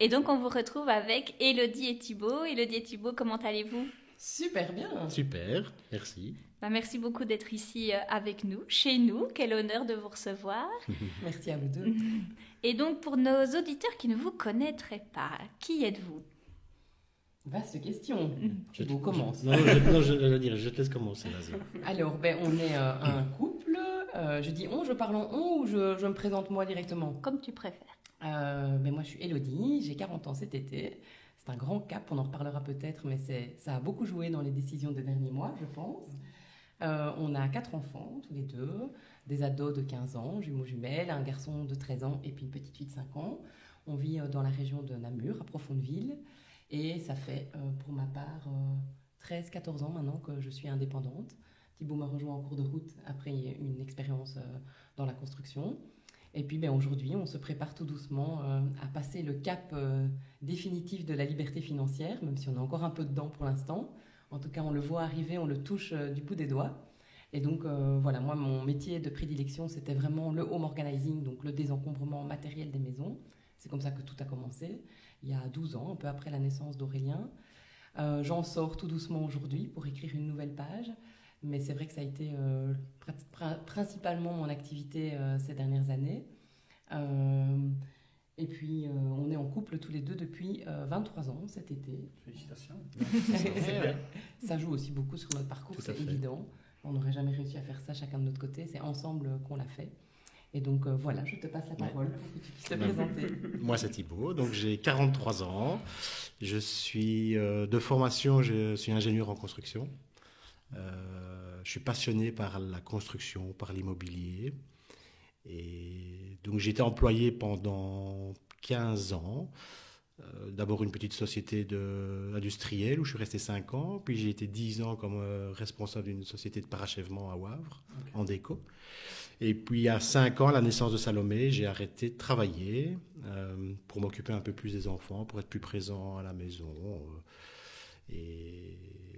Et donc, on vous retrouve avec Élodie et Thibaut. Élodie et Thibaut, comment allez-vous? Super bien. Super, merci. Merci beaucoup d'être ici avec nous, chez nous. Quel honneur de vous recevoir. Merci à vous deux. Et donc, pour nos auditeurs qui ne vous connaîtraient pas, qui êtes-vous? Vaste question. Thibaut, commence. Je te laisse commencer. Alors, on est un couple. Je dis on, je parle en on ou je me présente moi directement? Comme tu préfères. Moi, je suis Élodie, j'ai 40 ans cet été. C'est un grand cap, on en reparlera peut-être, mais ça a beaucoup joué dans les décisions des derniers mois, je pense. On a 4 enfants, tous les deux, des ados de 15 ans, jumeaux jumelles, un garçon de 13 ans et puis une petite fille de 5 ans. On vit dans la région de Namur, à Profondeville, et ça fait pour ma part 13-14 ans maintenant que je suis indépendante. Thibaut m'a rejoint en cours de route après une expérience dans la construction. Et puis aujourd'hui, on se prépare tout doucement à passer le cap définitif de la liberté financière, même si on est encore un peu dedans pour l'instant. En tout cas, on le voit arriver, on le touche du bout des doigts. Et donc, voilà, moi, mon métier de prédilection, c'était vraiment le home organizing, donc le désencombrement matériel des maisons. C'est comme ça que tout a commencé, il y a 12 ans, un peu après la naissance d'Aurélien. J'en sors tout doucement aujourd'hui pour écrire une nouvelle page. Mais c'est vrai que ça a été principalement mon activité ces dernières années. Et puis, on est en couple tous les deux depuis 23 ans cet été. Félicitations. Ça joue aussi beaucoup sur notre parcours, c'est évident. On n'aurait jamais réussi à faire ça chacun de notre côté. C'est ensemble qu'on l'a fait. Et donc, voilà, je te passe la parole pour que tu puisses te présenter. Moi, c'est Thibaut, donc j'ai 43 ans. Je suis de formation, je suis ingénieur en construction. Je suis passionné par la construction, par l'immobilier. Et donc j'ai été employé pendant 15 ans. D'abord une petite société industrielle où je suis resté 5 ans. Puis j'ai été 10 ans comme responsable d'une société de parachèvement à Wavre, en déco. Et puis à 5 ans, à la naissance de Salomé, j'ai arrêté de travailler pour m'occuper un peu plus des enfants, pour être plus présent à la maison.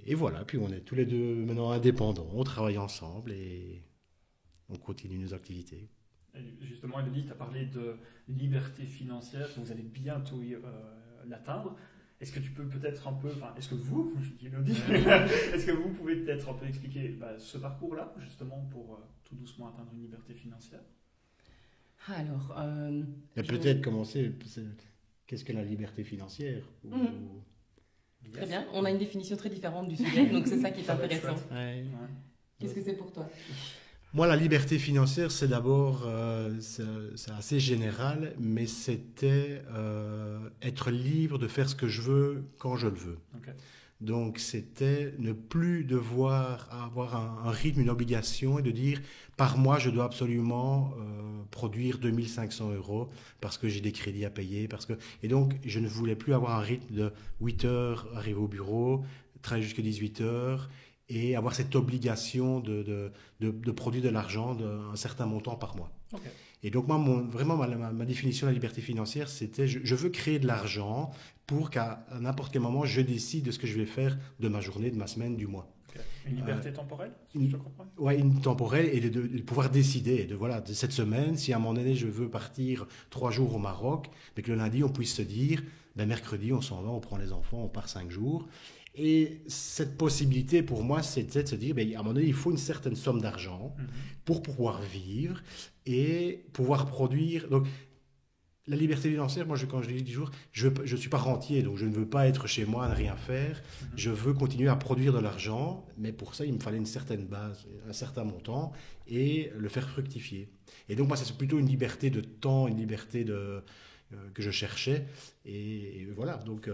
Et voilà, puis on est tous les deux maintenant indépendants, on travaille ensemble et on continue nos activités. Et justement, Élodie, tu as parlé de liberté financière, que vous allez bientôt l'atteindre. Est-ce que tu peux peut-être un peu, est-ce que vous, je dis Élodie, est-ce que vous pouvez peut-être un peu expliquer ce parcours-là, justement, pour tout doucement atteindre une liberté financière? Alors, peut-être commencer, qu'est-ce que la liberté financière Très bien, on a une définition très différente du sujet, donc c'est ça qui est intéressant. Ouais. Qu'est-ce que c'est pour toi? Moi, la liberté financière, c'est d'abord, c'est assez général, mais c'était être libre de faire ce que je veux quand je le veux. Okay. Donc, c'était ne plus devoir avoir un rythme, une obligation et de dire, par mois, je dois absolument produire 2500 € parce que j'ai des crédits à payer. Et donc, je ne voulais plus avoir un rythme de 8 heures, arriver au bureau, travailler jusqu'à 18 heures et avoir cette obligation de produire de l'argent d'un certain montant par mois. Okay. Et donc, moi, vraiment, ma définition de la liberté financière, c'était je veux créer de l'argent pour qu'à n'importe quel moment, je décide de ce que je vais faire de ma journée, de ma semaine, du mois. Okay. Une liberté temporelle, si je comprends? Oui, une temporelle et de pouvoir décider de cette semaine, si à un moment donné, je veux partir 3 jours au Maroc, mais que le lundi, on puisse se dire, mercredi, on s'en va, on prend les enfants, on part 5 jours. Et cette possibilité, pour moi, c'était de se dire, à un moment donné, il faut une certaine somme d'argent pour pouvoir vivre et pouvoir produire. Donc, la liberté financière, moi, quand je dis toujours, je ne suis pas rentier, donc je ne veux pas être chez moi, ne rien faire. Je veux continuer à produire de l'argent, mais pour ça, il me fallait une certaine base, un certain montant, et le faire fructifier. Et donc, moi, c'est plutôt une liberté de temps, une liberté que je cherchais. Et voilà, donc...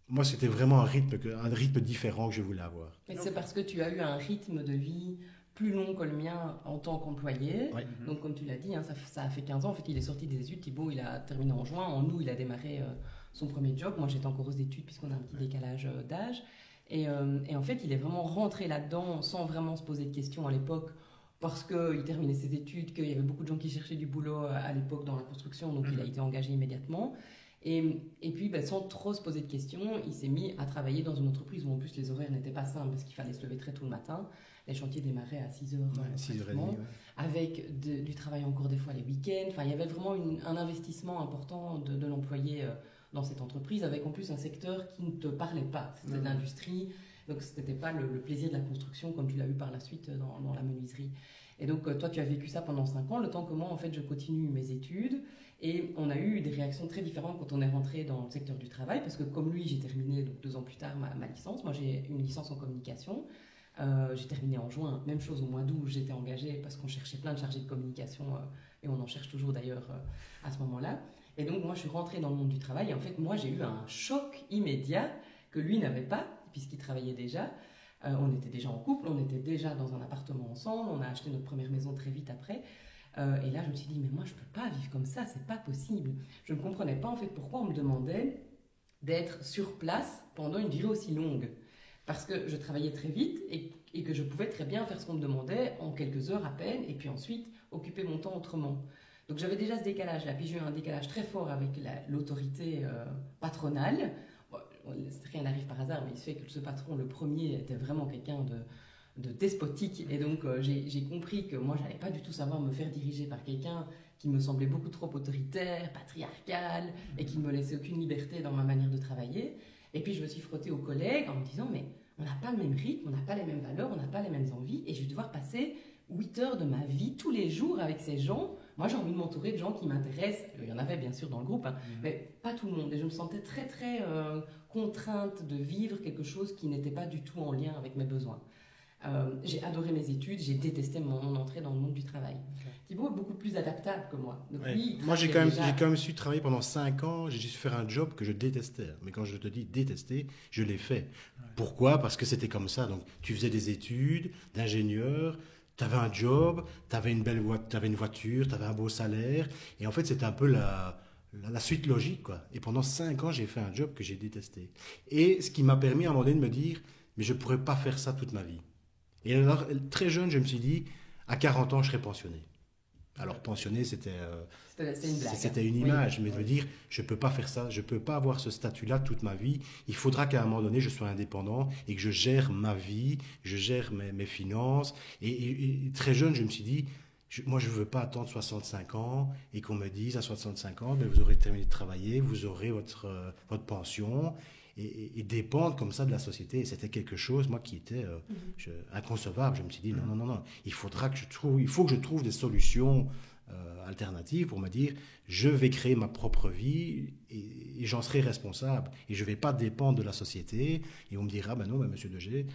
moi, c'était vraiment un rythme différent que je voulais avoir. Et c'est parce que tu as eu un rythme de vie plus long que le mien en tant qu'employé. Oui. Donc, comme tu l'as dit, ça a fait 15 ans. En fait, il est sorti des études. Thibaut, il a terminé en juin. En août, il a démarré son premier job. Moi, j'étais encore aux études puisqu'on a un petit décalage d'âge. Et en fait, il est vraiment rentré là-dedans sans vraiment se poser de questions à l'époque parce qu'il terminait ses études, qu'il y avait beaucoup de gens qui cherchaient du boulot à l'époque dans la construction. Donc, il a été engagé immédiatement. Et puis, sans trop se poser de questions, il s'est mis à travailler dans une entreprise où en plus les horaires n'étaient pas simples parce qu'il fallait se lever très tôt le matin. Les chantiers démarraient à 6h, 6h30. avec du travail encore des fois les week-ends. Enfin, il y avait vraiment un investissement important de l'employé dans cette entreprise, avec en plus un secteur qui ne te parlait pas. C'était de l'industrie, donc ce n'était pas le plaisir de la construction comme tu l'as eu par la suite dans la menuiserie. Et donc, toi, tu as vécu ça pendant 5 ans, le temps que moi, en fait, je continue mes études. Et on a eu des réactions très différentes quand on est rentré dans le secteur du travail, parce que comme lui, j'ai terminé donc, 2 ans plus tard ma licence. Moi, j'ai une licence en communication. J'ai terminé en juin. Même chose au mois d'août, j'étais engagée parce qu'on cherchait plein de chargés de communication, et on en cherche toujours d'ailleurs à ce moment-là. Et donc, moi, je suis rentrée dans le monde du travail. Et en fait, moi, j'ai eu un choc immédiat que lui n'avait pas, puisqu'il travaillait déjà. On était déjà en couple, on était déjà dans un appartement ensemble, on a acheté notre première maison très vite après. Et là, je me suis dit, mais moi, je ne peux pas vivre comme ça, c'est pas possible. Je ne comprenais pas en fait pourquoi on me demandait d'être sur place pendant une durée aussi longue. Parce que je travaillais très vite et que je pouvais très bien faire ce qu'on me demandait en quelques heures à peine, et puis ensuite occuper mon temps autrement. Donc j'avais déjà ce décalage-là, puis j'ai eu un décalage très fort avec l'autorité patronale. Rien n'arrive par hasard, mais il se fait que ce patron, le premier, était vraiment quelqu'un de despotique. Et donc, j'ai compris que moi, je n'allais pas du tout savoir me faire diriger par quelqu'un qui me semblait beaucoup trop autoritaire, patriarcal, et qui ne me laissait aucune liberté dans ma manière de travailler. Et puis, je me suis frottée aux collègues en me disant, mais on n'a pas le même rythme, on n'a pas les mêmes valeurs, on n'a pas les mêmes envies, et je vais devoir passer 8 heures de ma vie tous les jours avec ces gens. Moi, j'ai envie de m'entourer de gens qui m'intéressent. Il y en avait bien sûr dans le groupe, hein, mais pas tout le monde. Et je me sentais très, très contrainte de vivre quelque chose qui n'était pas du tout en lien avec mes besoins. J'ai adoré mes études, j'ai détesté mon entrée dans le monde du travail. Thibaut est beaucoup plus adaptable que moi. Donc, lui, moi, j'ai quand même su travailler pendant 5 ans, j'ai su faire un job que je détestais. Mais quand je te dis détester, je l'ai fait. Pourquoi ? Parce que c'était comme ça. Donc, tu faisais des études d'ingénieur, tu avais un job, tu avais une voiture, tu avais un beau salaire. Et en fait, c'était un peu la suite logique, quoi. Et pendant 5 ans, j'ai fait un job que j'ai détesté. Et ce qui m'a permis à un moment donné de me dire, mais je ne pourrais pas faire ça toute ma vie. Et alors, très jeune, je me suis dit, à 40 ans, je serai pensionné. Alors, pensionné, c'était une image, mais de me dire, je ne peux pas faire ça, je ne peux pas avoir ce statut-là toute ma vie. Il faudra qu'à un moment donné, je sois indépendant et que je gère ma vie, je gère mes finances. Et très jeune, je me suis dit, moi, je ne veux pas attendre 65 ans et qu'on me dise à 65 ans, ben, vous aurez terminé de travailler, vous aurez votre pension. Et dépendre comme ça de la société. Et c'était quelque chose, moi, qui était inconcevable. Je me suis dit, non, il faut que je trouve des solutions alternatives pour me dire, je vais créer ma propre vie et j'en serai responsable. Et je ne vais pas dépendre de la société. Et on me dira, monsieur Degé,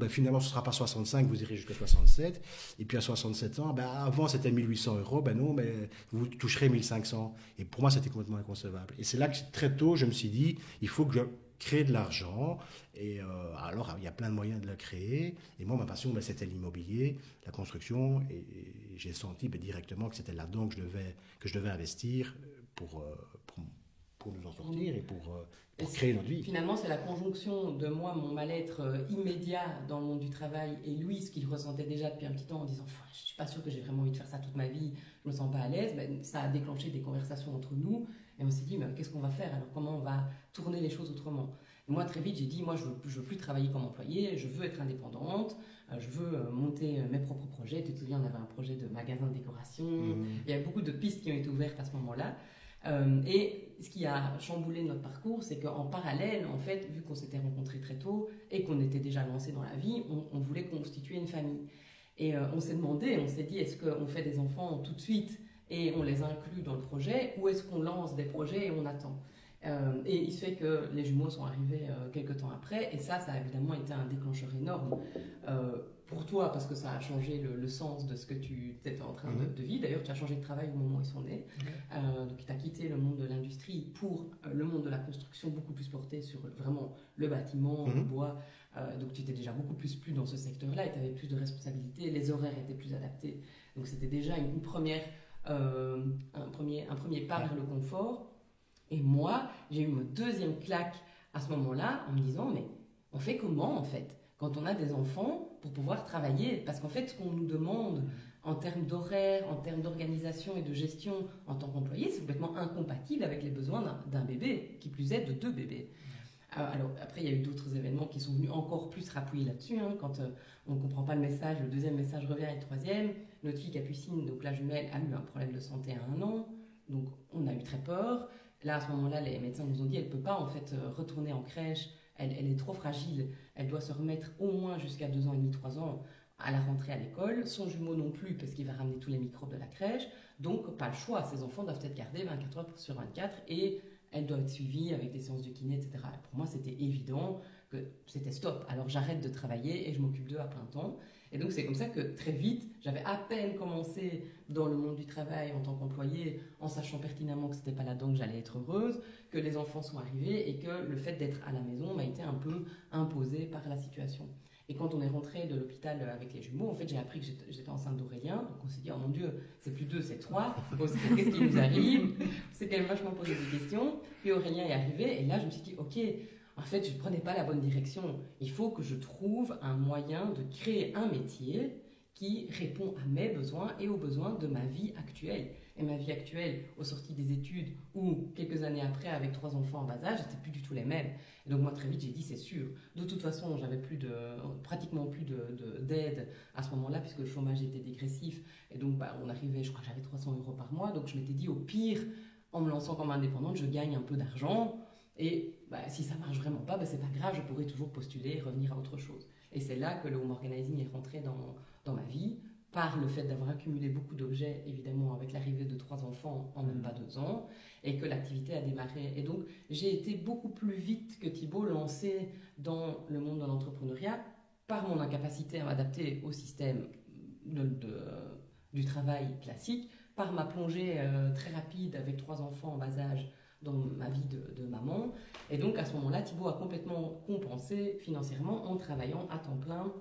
finalement, ce ne sera pas 65, vous irez jusqu'à 67. Et puis à 67 ans, avant, c'était 1 800 €. Mais vous toucherez 1 500. Et pour moi, c'était complètement inconcevable. Et c'est là que très tôt, je me suis dit, il faut que je créer de l'argent, et alors il y a plein de moyens de le créer, et moi ma passion c'était l'immobilier, la construction, et j'ai senti directement que c'était là-dedans que je devais investir pour nous en sortir et pour créer notre vie. Finalement, c'est la conjonction de moi, mon mal-être immédiat dans le monde du travail, et lui, ce qu'il ressentait déjà depuis un petit temps en disant « je ne suis pas sûre que j'ai vraiment envie de faire ça toute ma vie, je ne me sens pas à l'aise », ça a déclenché des conversations entre nous, et on s'est dit, mais qu'est-ce qu'on va faire alors? Comment on va tourner les choses autrement? Et moi, très vite, j'ai dit, moi, je veux plus travailler comme employée, je veux être indépendante, je veux monter mes propres projets. Tu te souviens, on avait un projet de magasin de décoration. Il y a beaucoup de pistes qui ont été ouvertes à ce moment-là. Et ce qui a chamboulé notre parcours, c'est qu'en parallèle, en fait, vu qu'on s'était rencontrés très tôt et qu'on était déjà lancés dans la vie, on voulait constituer une famille. Et on s'est demandé, on s'est dit, est-ce qu'on fait des enfants tout de suite et on les inclut dans le projet, ou est-ce qu'on lance des projets et on attend? Et il se fait que les jumeaux sont arrivés quelques temps après, et ça a évidemment été un déclencheur énorme pour toi, parce que ça a changé le sens de ce que tu étais en train de vivre. D'ailleurs, tu as changé de travail au moment où ils sont nés. Donc, tu as quitté le monde de l'industrie pour le monde de la construction, beaucoup plus porté sur vraiment le bâtiment, le bois. Donc, tu étais déjà beaucoup plus dans ce secteur-là, et tu avais plus de responsabilités, les horaires étaient plus adaptés. Donc, c'était déjà un premier pas vers le confort. Et moi, j'ai eu ma deuxième claque à ce moment-là en me disant, mais on fait comment en fait quand on a des enfants pour pouvoir travailler? Parce qu'en fait, ce qu'on nous demande en termes d'horaire, en termes d'organisation et de gestion en tant qu'employé, c'est complètement incompatible avec les besoins d'un bébé, qui plus est de 2 bébés. Alors après, il y a eu d'autres événements qui sont venus encore plus rappuyer là-dessus. Quand on ne comprend pas le message, le deuxième message revient et le troisième. Notre fille Capucine, donc la jumelle, a eu un problème de santé à 1 an. Donc on a eu très peur. Là, à ce moment-là, les médecins nous ont dit qu'elle ne peut pas en fait retourner en crèche. Elle est trop fragile. Elle doit se remettre au moins jusqu'à 2 ans et demi, 3 ans à la rentrée à l'école. Son jumeau non plus, parce qu'il va ramener tous les microbes de la crèche. Donc, pas le choix. Ces enfants doivent être gardés 24 heures sur 24 et elle doit être suivie avec des séances de kiné, etc. Pour moi, c'était évident que c'était stop. Alors, j'arrête de travailler et je m'occupe d'eux à plein temps. Et donc, c'est comme ça que très vite, j'avais à peine commencé dans le monde du travail en tant qu'employée, en sachant pertinemment que ce n'était pas là-dedans que j'allais être heureuse, que les enfants sont arrivés et que le fait d'être à la maison m'a été un peu imposé par la situation. Et quand on est rentré de l'hôpital avec les jumeaux, en fait, j'ai appris que j'étais enceinte d'Aurélien. Donc, on s'est dit, oh mon Dieu, c'est plus 2, c'est 3. Qu'est-ce qui nous arrive? C'est quand même vachement posé des questions. Puis Aurélien est arrivé et là, je me suis dit, ok, en fait, je ne prenais pas la bonne direction. Il faut que je trouve un moyen de créer un métier qui répond à mes besoins et aux besoins de ma vie actuelle. Et ma vie actuelle, au sorti des études ou quelques années après, avec 3 enfants en bas âge, c'était plus du tout les mêmes. Et donc moi, très vite, j'ai dit, c'est sûr. De toute façon, j'avais pratiquement plus d'aide à ce moment-là, puisque le chômage était dégressif. Et donc, on arrivait, je crois que j'avais 300 € par mois. Donc je m'étais dit, au pire, en me lançant comme indépendante, je gagne un peu d'argent. Et si ça marche vraiment pas, c'est pas grave, je pourrais toujours postuler et revenir à autre chose. Et c'est là que le home organizing est rentré dans ma vie, par le fait d'avoir accumulé beaucoup d'objets, évidemment, avec l'arrivée de 3 enfants en même pas 2 ans, et que l'activité a démarré. Et donc, j'ai été beaucoup plus vite que Thibaut lancée dans le monde de l'entrepreneuriat, par mon incapacité à m'adapter au système du travail classique, par ma plongée très rapide avec 3 enfants en bas âge dans ma vie de maman. Et donc, à ce moment-là, Thibaut a complètement compensé financièrement en travaillant à temps plein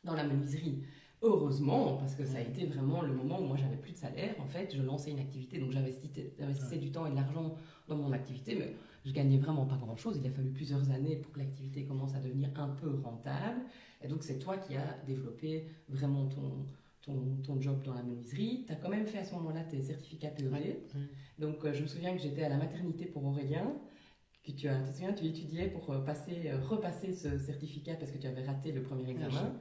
dans la menuiserie. Heureusement, parce que ça a été vraiment le moment où moi j'avais plus de salaire, en fait, je lançais une activité, donc j'investissais du temps et de l'argent dans mon activité, mais je gagnais vraiment pas grand-chose. Il a fallu plusieurs années pour que l'activité commence à devenir un peu rentable. Et donc c'est toi qui as développé vraiment ton job dans la menuiserie. Tu as quand même fait à ce moment-là tes certificats PEB. Ouais. Donc je me souviens que j'étais à la maternité pour Aurélien, que tu étudiais pour repasser ce certificat parce que tu avais raté le premier examen.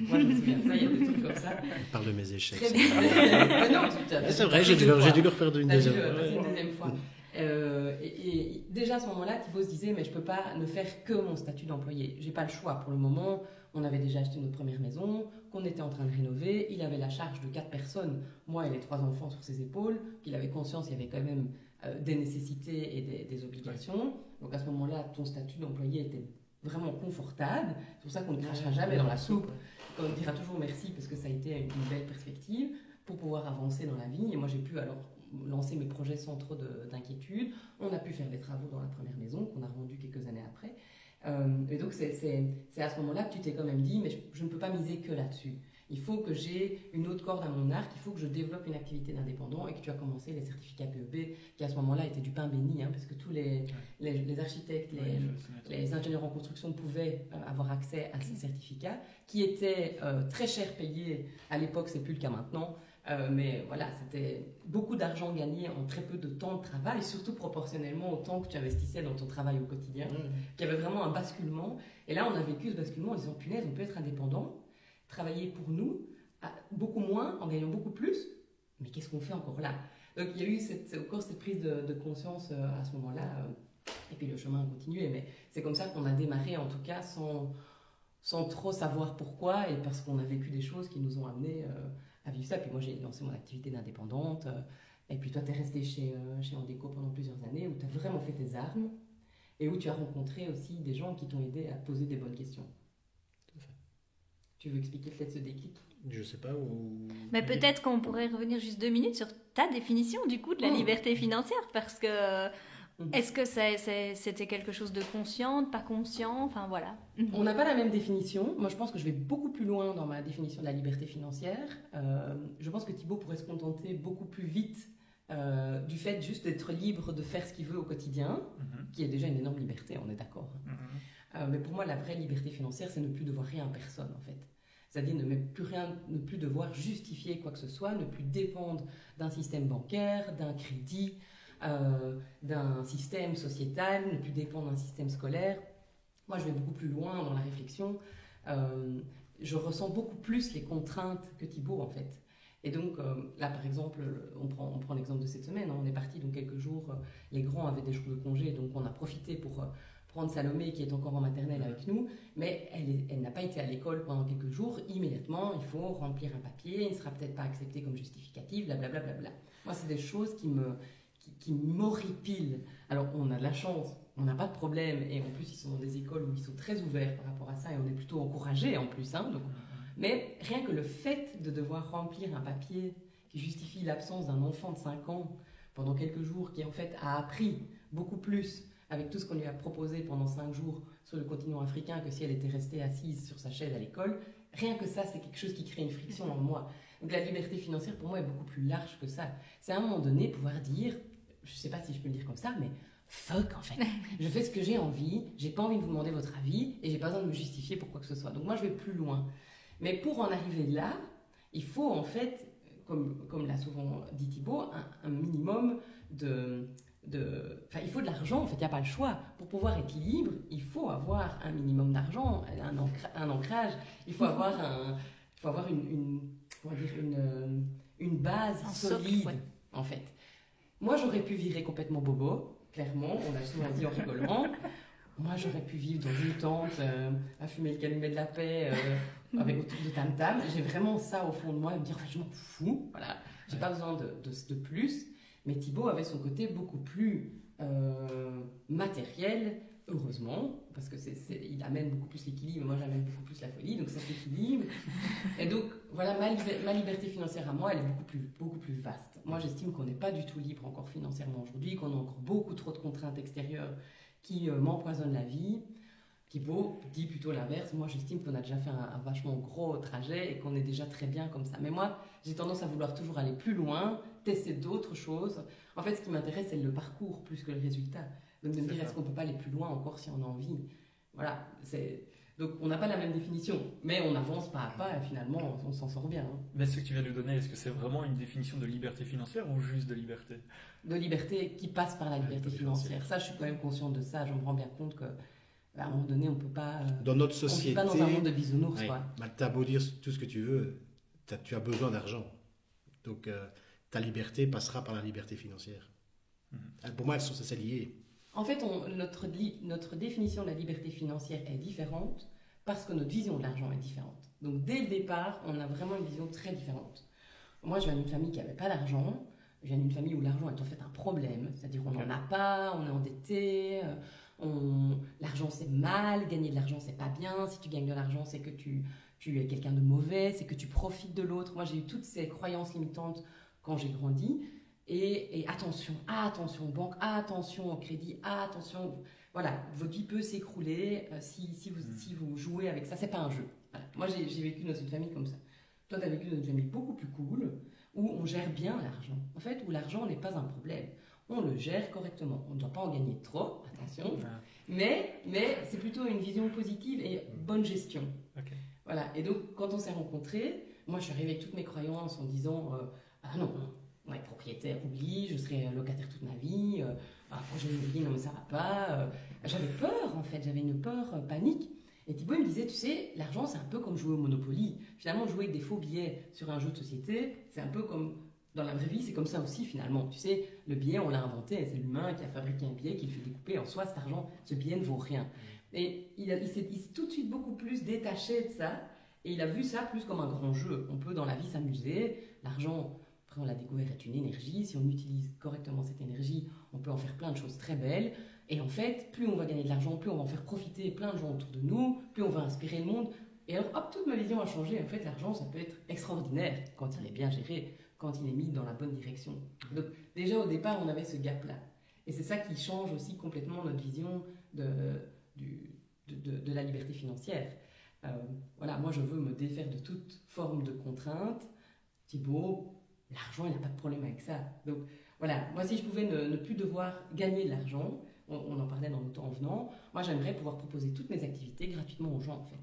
Moi, je me souviens de ça, il y a des trucs comme ça. On parle de mes échecs. Très bien. Non, c'est vrai, j'ai dû le refaire une deuxième fois. Et déjà à ce moment-là, Thibaut se disait, mais je ne peux pas ne faire que mon statut d'employé. Je n'ai pas le choix pour le moment. On avait déjà acheté notre première maison, qu'on était en train de rénover. Il avait la charge de 4 personnes, moi et les 3 enfants sur ses épaules. Il avait conscience qu'il y avait quand même des nécessités et des obligations. Donc à ce moment-là, ton statut d'employé était vraiment confortable. C'est pour ça qu'on ne crachera jamais dans la soupe. On dira toujours merci parce que ça a été une belle perspective pour pouvoir avancer dans la vie. Et moi, j'ai pu alors lancer mes projets sans trop d'inquiétude. On a pu faire des travaux dans la première maison qu'on a rendue quelques années après. Et donc c'est à ce moment-là que tu t'es quand même dit, mais je ne peux pas miser que là-dessus. Il faut que j'ai une autre corde à mon arc, il faut que je développe une activité d'indépendant et que tu as commencé les certificats PEB qui à ce moment-là étaient du pain béni, parce que tous les architectes, les ingénieurs en construction pouvaient avoir accès à ces certificats qui étaient très cher payés à l'époque, c'est plus le cas maintenant. Mais voilà, c'était beaucoup d'argent gagné en très peu de temps de travail, surtout proportionnellement au temps que tu investissais dans ton travail au quotidien. Il y avait vraiment un basculement. Et là, on a vécu ce basculement en disant, punaise, on peut être indépendant, travailler pour nous, beaucoup moins, en gagnant beaucoup plus, mais qu'est-ce qu'on fait encore là? Donc il y a eu encore cette prise de conscience à ce moment-là, et puis le chemin a continué, mais c'est comme ça qu'on a démarré, en tout cas, sans trop savoir pourquoi, et parce qu'on a vécu des choses qui nous ont amenés à vivre ça. Puis moi, j'ai lancé mon activité d'indépendante, et puis toi, tu es resté chez Endeco pendant plusieurs années, où tu as vraiment fait tes armes, et où tu as rencontré aussi des gens qui t'ont aidé à poser des bonnes questions. Tout à fait. Tu veux expliquer peut-être ce déclic? Je sais pas. Mais peut-être qu'on pourrait revenir juste 2 minutes sur ta définition du coup de la liberté financière, parce que est-ce que c'était quelque chose de conscient, de pas conscient, enfin voilà. On n'a pas la même définition. Moi, je pense que je vais beaucoup plus loin dans ma définition de la liberté financière. Je pense que Thibaut pourrait se contenter beaucoup plus vite du fait juste d'être libre de faire ce qu'il veut au quotidien, qui est déjà une énorme liberté, on est d'accord. Mais pour moi, la vraie liberté financière, c'est ne plus devoir rien à personne, en fait. C'est-à-dire ne plus devoir justifier quoi que ce soit, ne plus dépendre d'un système bancaire, d'un crédit, d'un système sociétal, ne plus dépendre d'un système scolaire. Moi, je vais beaucoup plus loin dans la réflexion. Je ressens beaucoup plus les contraintes que Thibaut, en fait. Et donc, là, par exemple, on prend l'exemple de cette semaine. Hein, on est parti donc quelques jours. Les grands avaient des jours de congé, donc on a profité pour prendre Salomé, qui est encore en maternelle avec nous. Mais elle n'a pas été à l'école pendant quelques jours. Immédiatement, il faut remplir un papier. Il ne sera peut-être pas accepté comme justificatif, blablabla. Bla, bla, bla. Moi, c'est des choses qui m'horripilent. Alors, on a de la chance, on n'a pas de problème. Et en plus, ils sont dans des écoles où ils sont très ouverts par rapport à ça. Et on est plutôt encouragés en plus. Hein, donc, mais rien que le fait de devoir remplir un papier qui justifie l'absence d'un enfant de 5 ans pendant quelques jours, qui en fait a appris beaucoup plus avec tout ce qu'on lui a proposé pendant 5 jours sur le continent africain que si elle était restée assise sur sa chaise à l'école, rien que ça, c'est quelque chose qui crée une friction en moi. Donc la liberté financière, pour moi, est beaucoup plus large que ça. C'est à un moment donné pouvoir dire, je ne sais pas si je peux le dire comme ça, mais fuck en fait. Je fais ce que j'ai envie, j'ai pas envie de vous demander votre avis et j'ai pas besoin de me justifier pour quoi que ce soit. Donc moi, je vais plus loin. Mais pour en arriver là, il faut en fait, comme l'a souvent dit Thibaut, un minimum il faut de l'argent, en fait, il n'y a pas le choix. Pour pouvoir être libre, il faut avoir un minimum d'argent, un ancrage, il faut avoir, une base solide, socle, ouais. En fait. Moi, j'aurais pu virer complètement bobo, clairement, on l'a souvent dit en rigolant. Moi, j'aurais pu vivre dans une tente, à fumer le calumet de la paix, avec autour de tam-tam. J'ai vraiment ça au fond de moi, me dire, je m'en fous, voilà, j'ai pas besoin de plus. Mais Thibaut avait son côté beaucoup plus matériel, heureusement, parce que il amène beaucoup plus l'équilibre, moi j'amène beaucoup plus la folie, donc ça s'équilibre. Et donc, voilà, ma liberté financière à moi, elle est beaucoup plus vaste. Moi, j'estime qu'on n'est pas du tout libre encore financièrement aujourd'hui, qu'on a encore beaucoup trop de contraintes extérieures qui m'empoisonnent la vie. Thibaut dit plutôt l'inverse. Moi, j'estime qu'on a déjà fait un vachement gros trajet et qu'on est déjà très bien comme ça. Mais moi, j'ai tendance à vouloir toujours aller plus loin, tester d'autres choses. En fait, ce qui m'intéresse, c'est le parcours plus que le résultat. Donc, de me dire, est-ce qu'on peut pas aller plus loin encore si on a envie? Voilà. Donc, on n'a pas la même définition, mais on avance pas à pas et finalement, on s'en sort bien. Hein. Mais ce que tu viens de nous donner, est-ce que c'est vraiment une définition de liberté financière ou juste de liberté? De liberté qui passe par la liberté financière. Ça, je suis quand même consciente de ça. Je me rends bien compte que à un moment donné, on ne peut pas. Dans notre société. On ne vit pas dans un monde de bisounours. Oui. Bah, tu as beau dire tout ce que tu veux, tu as besoin d'argent. Donc, ta liberté passera par la liberté financière. Pour moi, elles sont assez liées. En fait, notre définition de la liberté financière est différente parce que notre vision de l'argent est différente. Donc, dès le départ, on a vraiment une vision très différente. Moi, je viens d'une famille qui n'avait pas d'argent. Je viens d'une famille où l'argent est en fait un problème. C'est-à-dire qu'on n'en a pas, on est endetté. L'argent c'est mal, gagner de l'argent c'est pas bien, si tu gagnes de l'argent c'est que tu es quelqu'un de mauvais, c'est que tu profites de l'autre. Moi j'ai eu toutes ces croyances limitantes quand j'ai grandi et attention banque, attention au crédit, attention, voilà, votre vie peut s'écrouler si vous jouez avec ça, c'est pas un jeu. Voilà. Moi j'ai vécu dans une famille comme ça. Toi tu as vécu dans une famille beaucoup plus cool où on gère bien l'argent, en fait où l'argent n'est pas un problème. On le gère correctement. On ne doit pas en gagner trop, attention, mais c'est plutôt une vision positive et bonne gestion. Okay. Voilà. Et donc, quand on s'est rencontrés, moi, je suis arrivée avec toutes mes croyances en disant ah non, on va être propriétaire, oublie, je serai locataire toute ma vie, projet immobilier, non mais ça va pas. J'avais peur, en fait, j'avais une peur panique. Et Thibaut me disait, tu sais, l'argent, c'est un peu comme jouer au Monopoly. Finalement, jouer avec des faux billets sur un jeu de société, c'est un peu comme... Dans la vraie vie, c'est comme ça aussi finalement. Tu sais, le billet, on l'a inventé, c'est l'humain qui a fabriqué un billet, qui le fait découper. En soi, cet argent, ce billet ne vaut rien. Et il s'est tout de suite beaucoup plus détaché de ça, et il a vu ça plus comme un grand jeu. On peut dans la vie s'amuser. L'argent, après on l'a découvert, est une énergie. Si on utilise correctement cette énergie, on peut en faire plein de choses très belles. Et en fait, plus on va gagner de l'argent, plus on va en faire profiter plein de gens autour de nous, plus on va inspirer le monde. Et alors, hop, toute ma vision a changé. En fait, l'argent, ça peut être extraordinaire quand il est bien géré, quand il est mis dans la bonne direction. Donc déjà au départ, on avait ce gap-là. Et c'est ça qui change aussi complètement notre vision de la liberté financière. Voilà, moi je veux me défaire de toute forme de contrainte. Thibaut, l'argent, il n'a pas de problème avec ça. Donc voilà, moi si je pouvais ne plus devoir gagner de l'argent, on en parlait dans le temps en venant, moi j'aimerais pouvoir proposer toutes mes activités gratuitement aux gens en fait.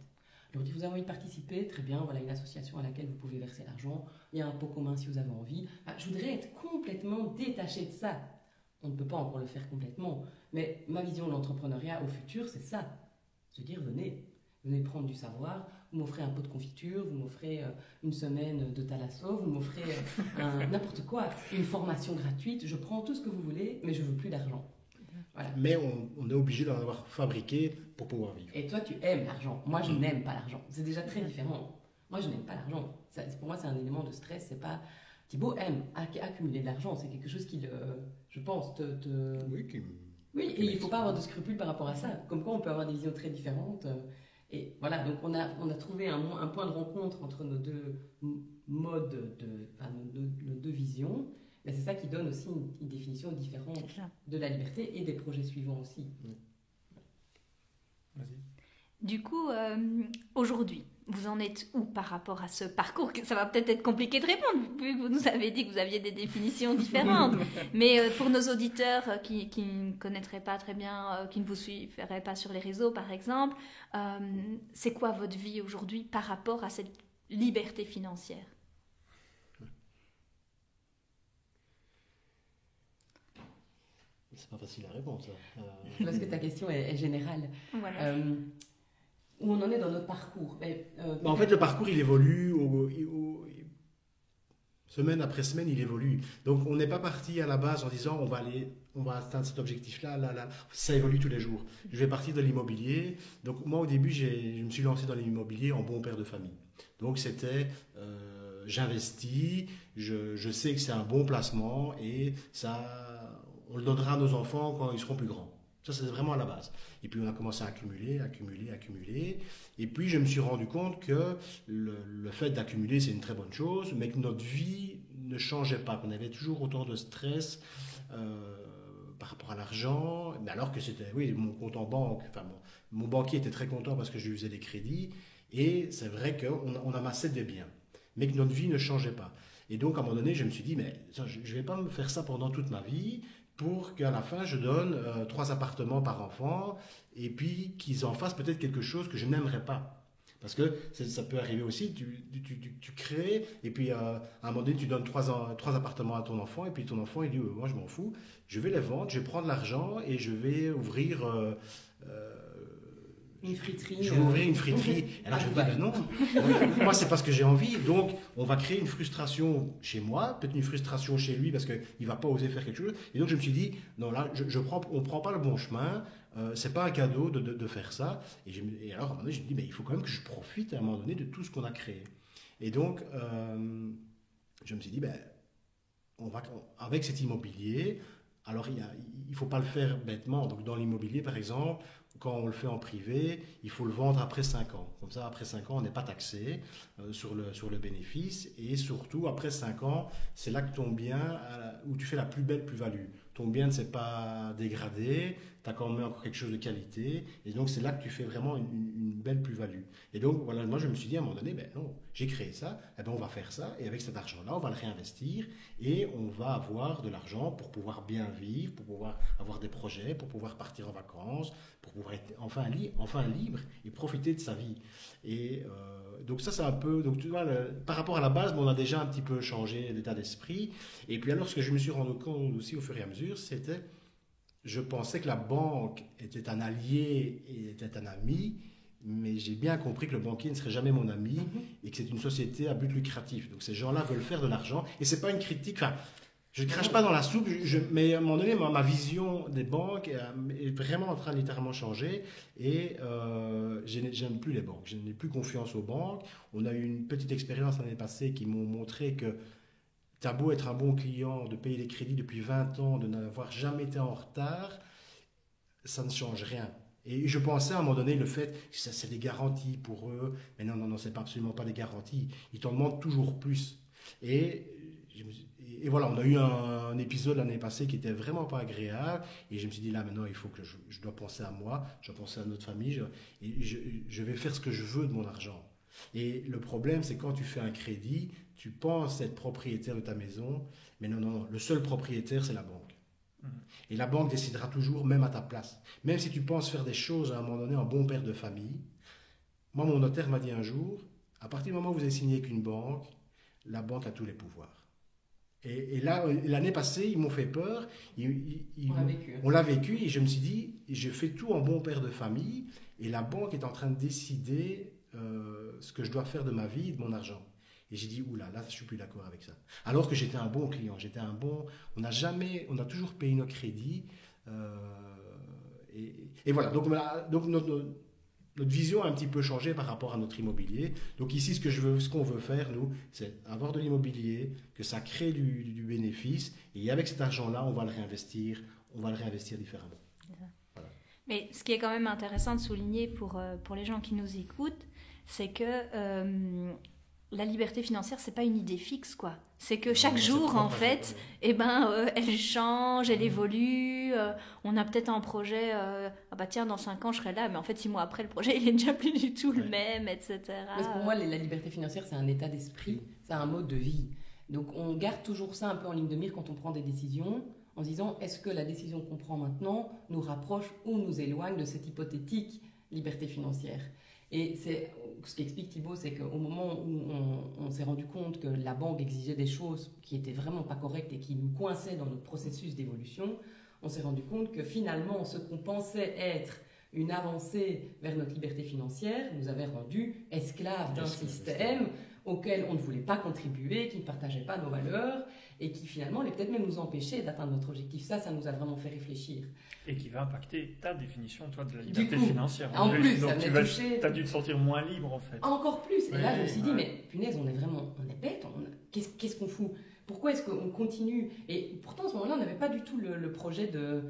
Je leur dis, vous avez envie de participer, très bien, voilà une association à laquelle vous pouvez verser l'argent, il y a un pot commun si vous avez envie. Je voudrais être complètement détaché de ça. On ne peut pas encore le faire complètement, mais ma vision de l'entrepreneuriat au futur, c'est ça. se dire venez prendre du savoir, vous m'offrez un pot de confiture, vous m'offrez une semaine de thalasso, vous m'offrez n'importe quoi, une formation gratuite, je prends tout ce que vous voulez, mais je veux plus d'argent. Voilà. Mais on est obligé d'en avoir fabriqué pour pouvoir vivre. Et toi, tu aimes l'argent. Moi, je n'aime pas l'argent. C'est déjà très différent. Moi, je n'aime pas l'argent. Pour moi, c'est un élément de stress. C'est pas... Thibaut aime accumuler de l'argent. C'est quelque chose qui, je pense, Oui, et il ne faut pas avoir de scrupules par rapport à ça. Comme quoi, on peut avoir des visions très différentes. Et voilà, donc on a trouvé un point de rencontre entre nos deux modes, nos deux visions. Mais c'est ça qui donne aussi une définition différente de la liberté et des projets suivants aussi. Vas-y. Du coup, aujourd'hui, vous en êtes où par rapport à ce parcours? Ça va peut-être être compliqué de répondre, vu que vous nous avez dit que vous aviez des définitions différentes. Mais pour nos auditeurs qui ne connaîtraient pas très bien, qui ne vous suivraient pas sur les réseaux, par exemple, c'est quoi votre vie aujourd'hui par rapport à cette liberté financière? C'est pas facile à répondre, ça. Parce que ta question est générale. Voilà. Où on en est dans notre parcours. En fait, le parcours, il évolue semaine après semaine, il évolue. Donc, on n'est pas parti à la base en disant on va atteindre cet objectif-là, là. Ça évolue tous les jours. Je vais partir de l'immobilier. Donc, moi, au début, je me suis lancé dans l'immobilier en bon père de famille. Donc, c'était j'investis, je sais que c'est un bon placement et on le donnera à nos enfants quand ils seront plus grands. Ça, c'était vraiment à la base. Et puis, on a commencé à accumuler. Et puis, je me suis rendu compte que le fait d'accumuler, c'est une très bonne chose, mais que notre vie ne changeait pas, qu'on avait toujours autant de stress par rapport à l'argent, mais alors que c'était, mon compte en banque, mon banquier était très content parce que je lui faisais des crédits, et c'est vrai qu'on amassait des biens, mais que notre vie ne changeait pas. Et donc, à un moment donné, je me suis dit, mais je ne vais pas me faire ça pendant toute ma vie, pour qu'à la fin, je donne 3 appartements par enfant et puis qu'ils en fassent peut-être quelque chose que je n'aimerais pas. Parce que ça peut arriver aussi, tu crées et puis à un moment donné, tu donnes 3 appartements à ton enfant et puis ton enfant, il dit moi, je m'en fous, je vais les vendre, je vais prendre l'argent et je vais ouvrir... une friterie. Je vais ouvrir une friterie. Et là, je me dis, non, moi, c'est pas ce que j'ai envie. Donc, on va créer une frustration chez moi, peut-être une frustration chez lui parce qu'il ne va pas oser faire quelque chose. Et donc, je me suis dit, non, là, on ne prend pas le bon chemin. C'est pas un cadeau de faire ça. Et alors, à un moment donné, je me dis, il faut quand même que je profite à un moment donné de tout ce qu'on a créé. Et donc, je me suis dit, avec cet immobilier, alors il ne faut pas le faire bêtement. Donc, dans l'immobilier, par exemple, quand on le fait en privé, il faut le vendre après 5 ans. Comme ça, après 5 ans, on n'est pas taxé sur le bénéfice. Et surtout, après 5 ans, c'est là que ton bien, où tu fais la plus belle plus-value. Ton bien ne s'est pas dégradé, tu as quand même encore quelque chose de qualité. Et donc, c'est là que tu fais vraiment une belle plus-value. Et donc, voilà, moi, je me suis dit à un moment donné, non, j'ai créé ça, on va faire ça. Et avec cet argent-là, on va le réinvestir. Et on va avoir de l'argent pour pouvoir bien vivre, pour pouvoir avoir des projets, pour pouvoir partir en vacances, pour pouvoir être enfin libre et profiter de sa vie. Et donc ça, c'est un peu... Donc tu vois, par rapport à la base, on a déjà un petit peu changé l'état d'esprit. Et puis alors, ce que je me suis rendu compte aussi au fur et à mesure, c'était... Je pensais que la banque était un allié et était un ami, mais j'ai bien compris que le banquier ne serait jamais mon ami et que c'est une société à but lucratif. Donc ces gens-là veulent faire de l'argent. Et c'est pas une critique... Enfin, je ne crache pas dans la soupe, mais à un moment donné, ma vision des banques est vraiment en train de littéralement changer et je n'aime plus les banques. Je n'ai plus confiance aux banques. On a eu une petite expérience l'année passée qui m'ont montré que tu as beau être un bon client, de payer les crédits depuis 20 ans, de n'avoir jamais été en retard, ça ne change rien. Et je pensais à un moment donné le fait que ça, c'est des garanties pour eux, mais non, c'est absolument pas des garanties. Ils t'en demandent toujours plus. Et voilà, on a eu un épisode l'année passée qui était vraiment pas agréable et je me suis dit là maintenant il faut que je dois penser à moi, je dois penser à notre famille je vais faire ce que je veux de mon argent. Et le problème c'est quand tu fais un crédit, tu penses être propriétaire de ta maison, mais non, le seul propriétaire c'est la banque. Et la banque décidera toujours même à ta place. Même si tu penses faire des choses à un moment donné en bon père de famille. Moi mon notaire m'a dit un jour, à partir du moment où vous avez signé avec une banque, la banque a tous les pouvoirs. Et là, l'année passée, ils m'ont fait peur. On l'a vécu. On l'a vécu et je me suis dit, je fais tout en bon père de famille et la banque est en train de décider ce que je dois faire de ma vie et de mon argent. Et j'ai dit, oula, là, je suis plus d'accord avec ça. Alors que j'étais un bon client, on a toujours payé nos crédits. Et voilà, donc notre vision a un petit peu changé par rapport à notre immobilier. Donc ici, ce qu'on veut faire, nous, c'est avoir de l'immobilier, que ça crée du bénéfice, et avec cet argent-là, on va le réinvestir différemment. Voilà. Mais ce qui est quand même intéressant de souligner pour les gens qui nous écoutent, c'est que la liberté financière, c'est pas une idée fixe, quoi. C'est que chaque jour, en fait, elle change, elle évolue. On a peut-être un projet, dans 5 ans, je serai là, mais en fait, 6 mois après, le projet, il est déjà plus du tout le même, etc. Parce que pour moi, la liberté financière, c'est un état d'esprit, c'est un mode de vie. Donc, on garde toujours ça un peu en ligne de mire quand on prend des décisions, en se disant, est-ce que la décision qu'on prend maintenant nous rapproche ou nous éloigne de cette hypothétique liberté financière ? Et ce qu'explique Thibaut, c'est qu'au moment où on s'est rendu compte que la banque exigeait des choses qui n'étaient vraiment pas correctes et qui nous coinçaient dans notre processus d'évolution, on s'est rendu compte que finalement, ce qu'on pensait être une avancée vers notre liberté financière nous avait rendu esclaves d'un système auquel on ne voulait pas contribuer, qui ne partageait pas nos valeurs et qui finalement allait peut-être même nous empêcher d'atteindre notre objectif. Ça nous a vraiment fait réfléchir. Et qui va impacter ta définition, toi, de la liberté financière. En plus, donc tu as dû te sentir moins libre, en fait. Encore plus. Et là, je me suis dit, mais punaise, on est bête. Qu'est-ce qu'on fout ? Pourquoi est-ce qu'on continue ? Et pourtant, à ce moment-là, on n'avait pas du tout le projet de...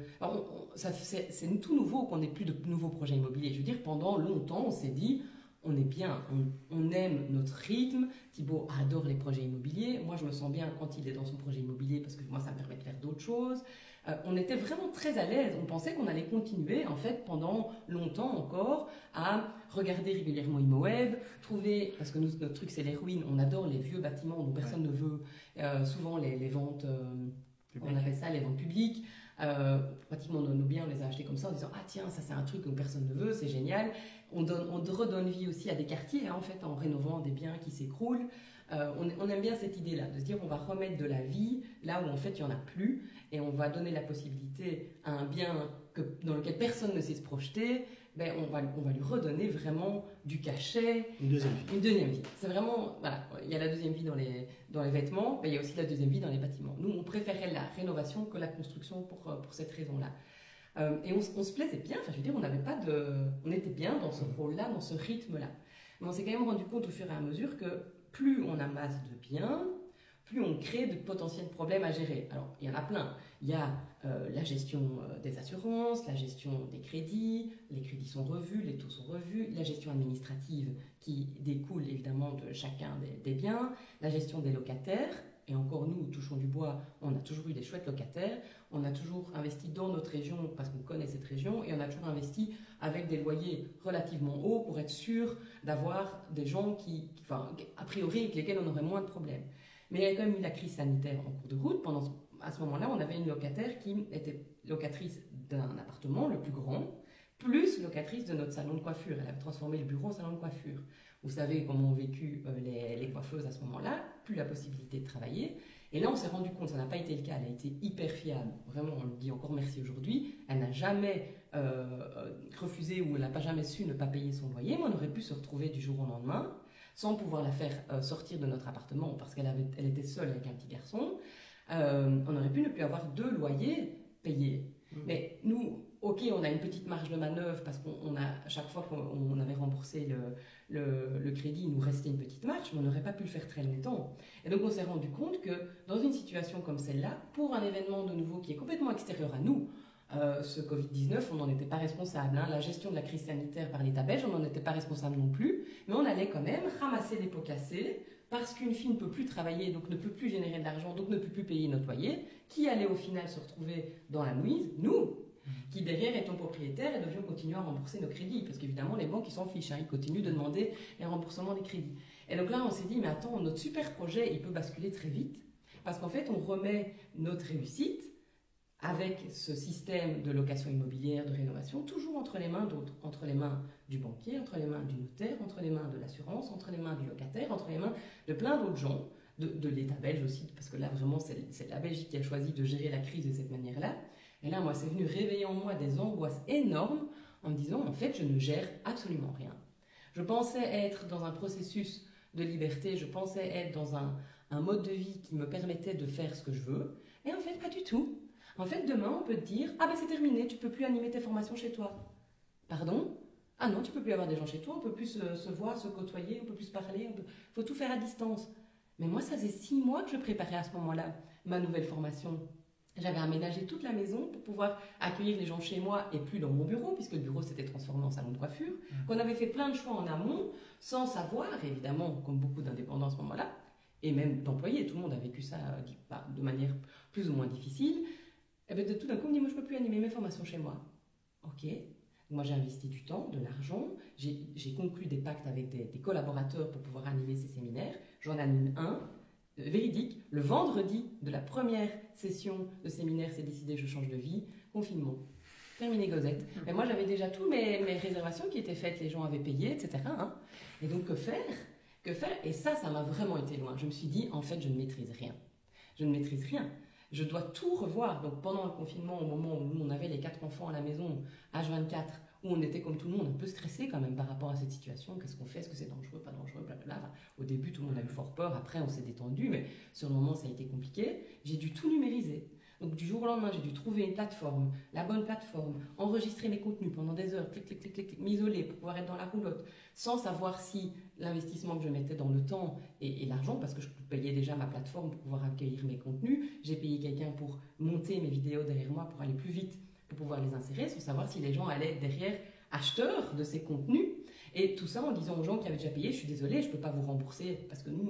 c'est tout nouveau qu'on n'ait plus de nouveaux projets immobiliers. Je veux dire, pendant longtemps, on s'est dit... On est bien, on aime notre rythme. Thibaut adore les projets immobiliers. Moi, je me sens bien quand il est dans son projet immobilier parce que moi, ça me permet de faire d'autres choses. On était vraiment très à l'aise. On pensait qu'on allait continuer, en fait, pendant longtemps encore, à regarder régulièrement ImoWeb, trouver, parce que notre truc, c'est les ruines. On adore les vieux bâtiments dont personne ne veut. Souvent, les ventes, on appelle ça les ventes publiques. Pratiquement nos biens, on les a achetés comme ça en disant, ah tiens, ça c'est un truc que personne ne veut, c'est génial. On redonne vie aussi à des quartiers, en fait, en rénovant des biens qui s'écroulent. On aime bien cette idée-là, de se dire on va remettre de la vie là où en fait il n'y en a plus, et on va donner la possibilité à un bien dans lequel personne ne sait se projeter, on va lui redonner vraiment du cachet. Une deuxième vie. C'est vraiment, voilà, il y a la deuxième vie dans les vêtements, mais il y a aussi la deuxième vie dans les bâtiments. Nous, on préférait la rénovation que la construction pour cette raison-là. Et on se plaisait bien, enfin je veux dire, on était bien dans ce rôle-là, dans ce rythme-là. Mais on s'est quand même rendu compte au fur et à mesure que plus on amasse de biens, plus on crée de potentiels problèmes à gérer. Alors, il y en a plein. Il y a la gestion des assurances, la gestion des crédits, les crédits sont revus, les taux sont revus, la gestion administrative qui découle évidemment de chacun des biens, la gestion des locataires. Et encore nous, touchons du bois, on a toujours eu des chouettes locataires, on a toujours investi dans notre région parce qu'on connaît cette région et on a toujours investi avec des loyers relativement hauts pour être sûr d'avoir des gens a priori avec lesquels on aurait moins de problèmes. Mais il y a quand même eu la crise sanitaire en cours de route. À ce moment-là, on avait une locataire qui était locatrice d'un appartement, le plus grand, plus locatrice de notre salon de coiffure. Elle avait transformé le bureau en salon de coiffure. Vous savez comment ont vécu les coiffeuses à ce moment-là, plus la possibilité de travailler. Et là, on s'est rendu compte, ça n'a pas été le cas, elle a été hyper fiable. Vraiment, on lui dit encore merci aujourd'hui. Elle n'a jamais refusé ou elle n'a pas jamais su ne pas payer son loyer, mais on aurait pu se retrouver du jour au lendemain sans pouvoir la faire sortir de notre appartement parce qu'elle était seule avec un petit garçon. On aurait pu ne plus avoir 2 loyers payés. Mais nous, ok, on a une petite marge de manœuvre parce à chaque fois qu'on avait remboursé le crédit, il nous restait une petite marge, mais on n'aurait pas pu le faire très longtemps. Et donc on s'est rendu compte que dans une situation comme celle-là, pour un événement de nouveau qui est complètement extérieur à nous, ce Covid-19, on n'en était pas responsable. La gestion de la crise sanitaire par l'État belge, on n'en était pas responsable non plus, mais on allait quand même ramasser les pots cassés parce qu'une fille ne peut plus travailler, donc ne peut plus générer de l'argent, donc ne peut plus payer notre loyer, qui allait au final se retrouver dans la mouise, nous, qui derrière étions propriétaires et devions continuer à rembourser nos crédits, parce qu'évidemment les banques ils s'en fichent, ils continuent de demander les remboursements des crédits. Et donc là on s'est dit, mais attends, notre super projet il peut basculer très vite, parce qu'en fait on remet notre réussite avec ce système de location immobilière, de rénovation, toujours entre les mains d'autres, entre les mains du banquier, entre les mains du notaire, entre les mains de l'assurance, entre les mains du locataire, entre les mains de plein d'autres gens, de l'État belge aussi, parce que là, vraiment, c'est la Belgique qui a choisi de gérer la crise de cette manière-là. Et là, moi, c'est venu réveiller en moi des angoisses énormes en me disant, en fait, je ne gère absolument rien. Je pensais être dans un processus de liberté, je pensais être dans un mode de vie qui me permettait de faire ce que je veux, et en fait, pas du tout. En fait, demain, on peut te dire, ah ben c'est terminé, tu peux plus animer tes formations chez toi. Pardon ? Ah non, tu peux plus avoir des gens chez toi, on peut plus se voir, se côtoyer, on peut plus parler, faut tout faire à distance. Mais moi, ça faisait 6 mois que je préparais à ce moment-là ma nouvelle formation. J'avais aménagé toute la maison pour pouvoir accueillir les gens chez moi et plus dans mon bureau, puisque le bureau s'était transformé en salon de coiffure, qu'on avait fait plein de choix en amont, sans savoir, évidemment, comme beaucoup d'indépendants à ce moment-là, et même d'employés, tout le monde a vécu ça de manière plus ou moins difficile. Et bien, tout d'un coup, on me dit, moi, je ne peux plus animer mes formations chez moi. Ok. Moi, j'ai investi du temps, de l'argent, j'ai conclu des pactes avec des collaborateurs pour pouvoir animer ces séminaires. J'en anime un, véridique, le vendredi de la première session de séminaire, c'est décidé, je change de vie, confinement. Terminé Gosette. Mais moi, j'avais déjà toutes mes réservations qui étaient faites, les gens avaient payé, etc. Hein. Et donc, que faire ? Et ça m'a vraiment été loin. Je me suis dit, en fait, je ne maîtrise rien. Je ne maîtrise rien. Je dois tout revoir. Donc, pendant le confinement, au moment où on avait les 4 enfants à la maison, H24, où on était comme tout le monde un peu stressé quand même par rapport à cette situation. Qu'est-ce qu'on fait ? Est-ce que c'est dangereux, pas dangereux, blablabla. Enfin, au début, tout le monde a eu fort peur. Après, on s'est détendu, mais sur le moment, ça a été compliqué. J'ai dû tout numériser. Donc, du jour au lendemain, j'ai dû trouver une plateforme, la bonne plateforme, enregistrer mes contenus pendant des heures, clic, m'isoler pour pouvoir être dans la roulotte, sans savoir si l'investissement que je mettais dans le temps et l'argent, parce que je payais déjà ma plateforme pour pouvoir accueillir mes contenus, j'ai payé quelqu'un pour monter mes vidéos derrière moi pour aller plus vite, pour pouvoir les insérer, sans savoir si les gens allaient être derrière acheteurs de ces contenus. Et tout ça en disant aux gens qui avaient déjà payé, je suis désolée, je ne peux pas vous rembourser, parce que nous,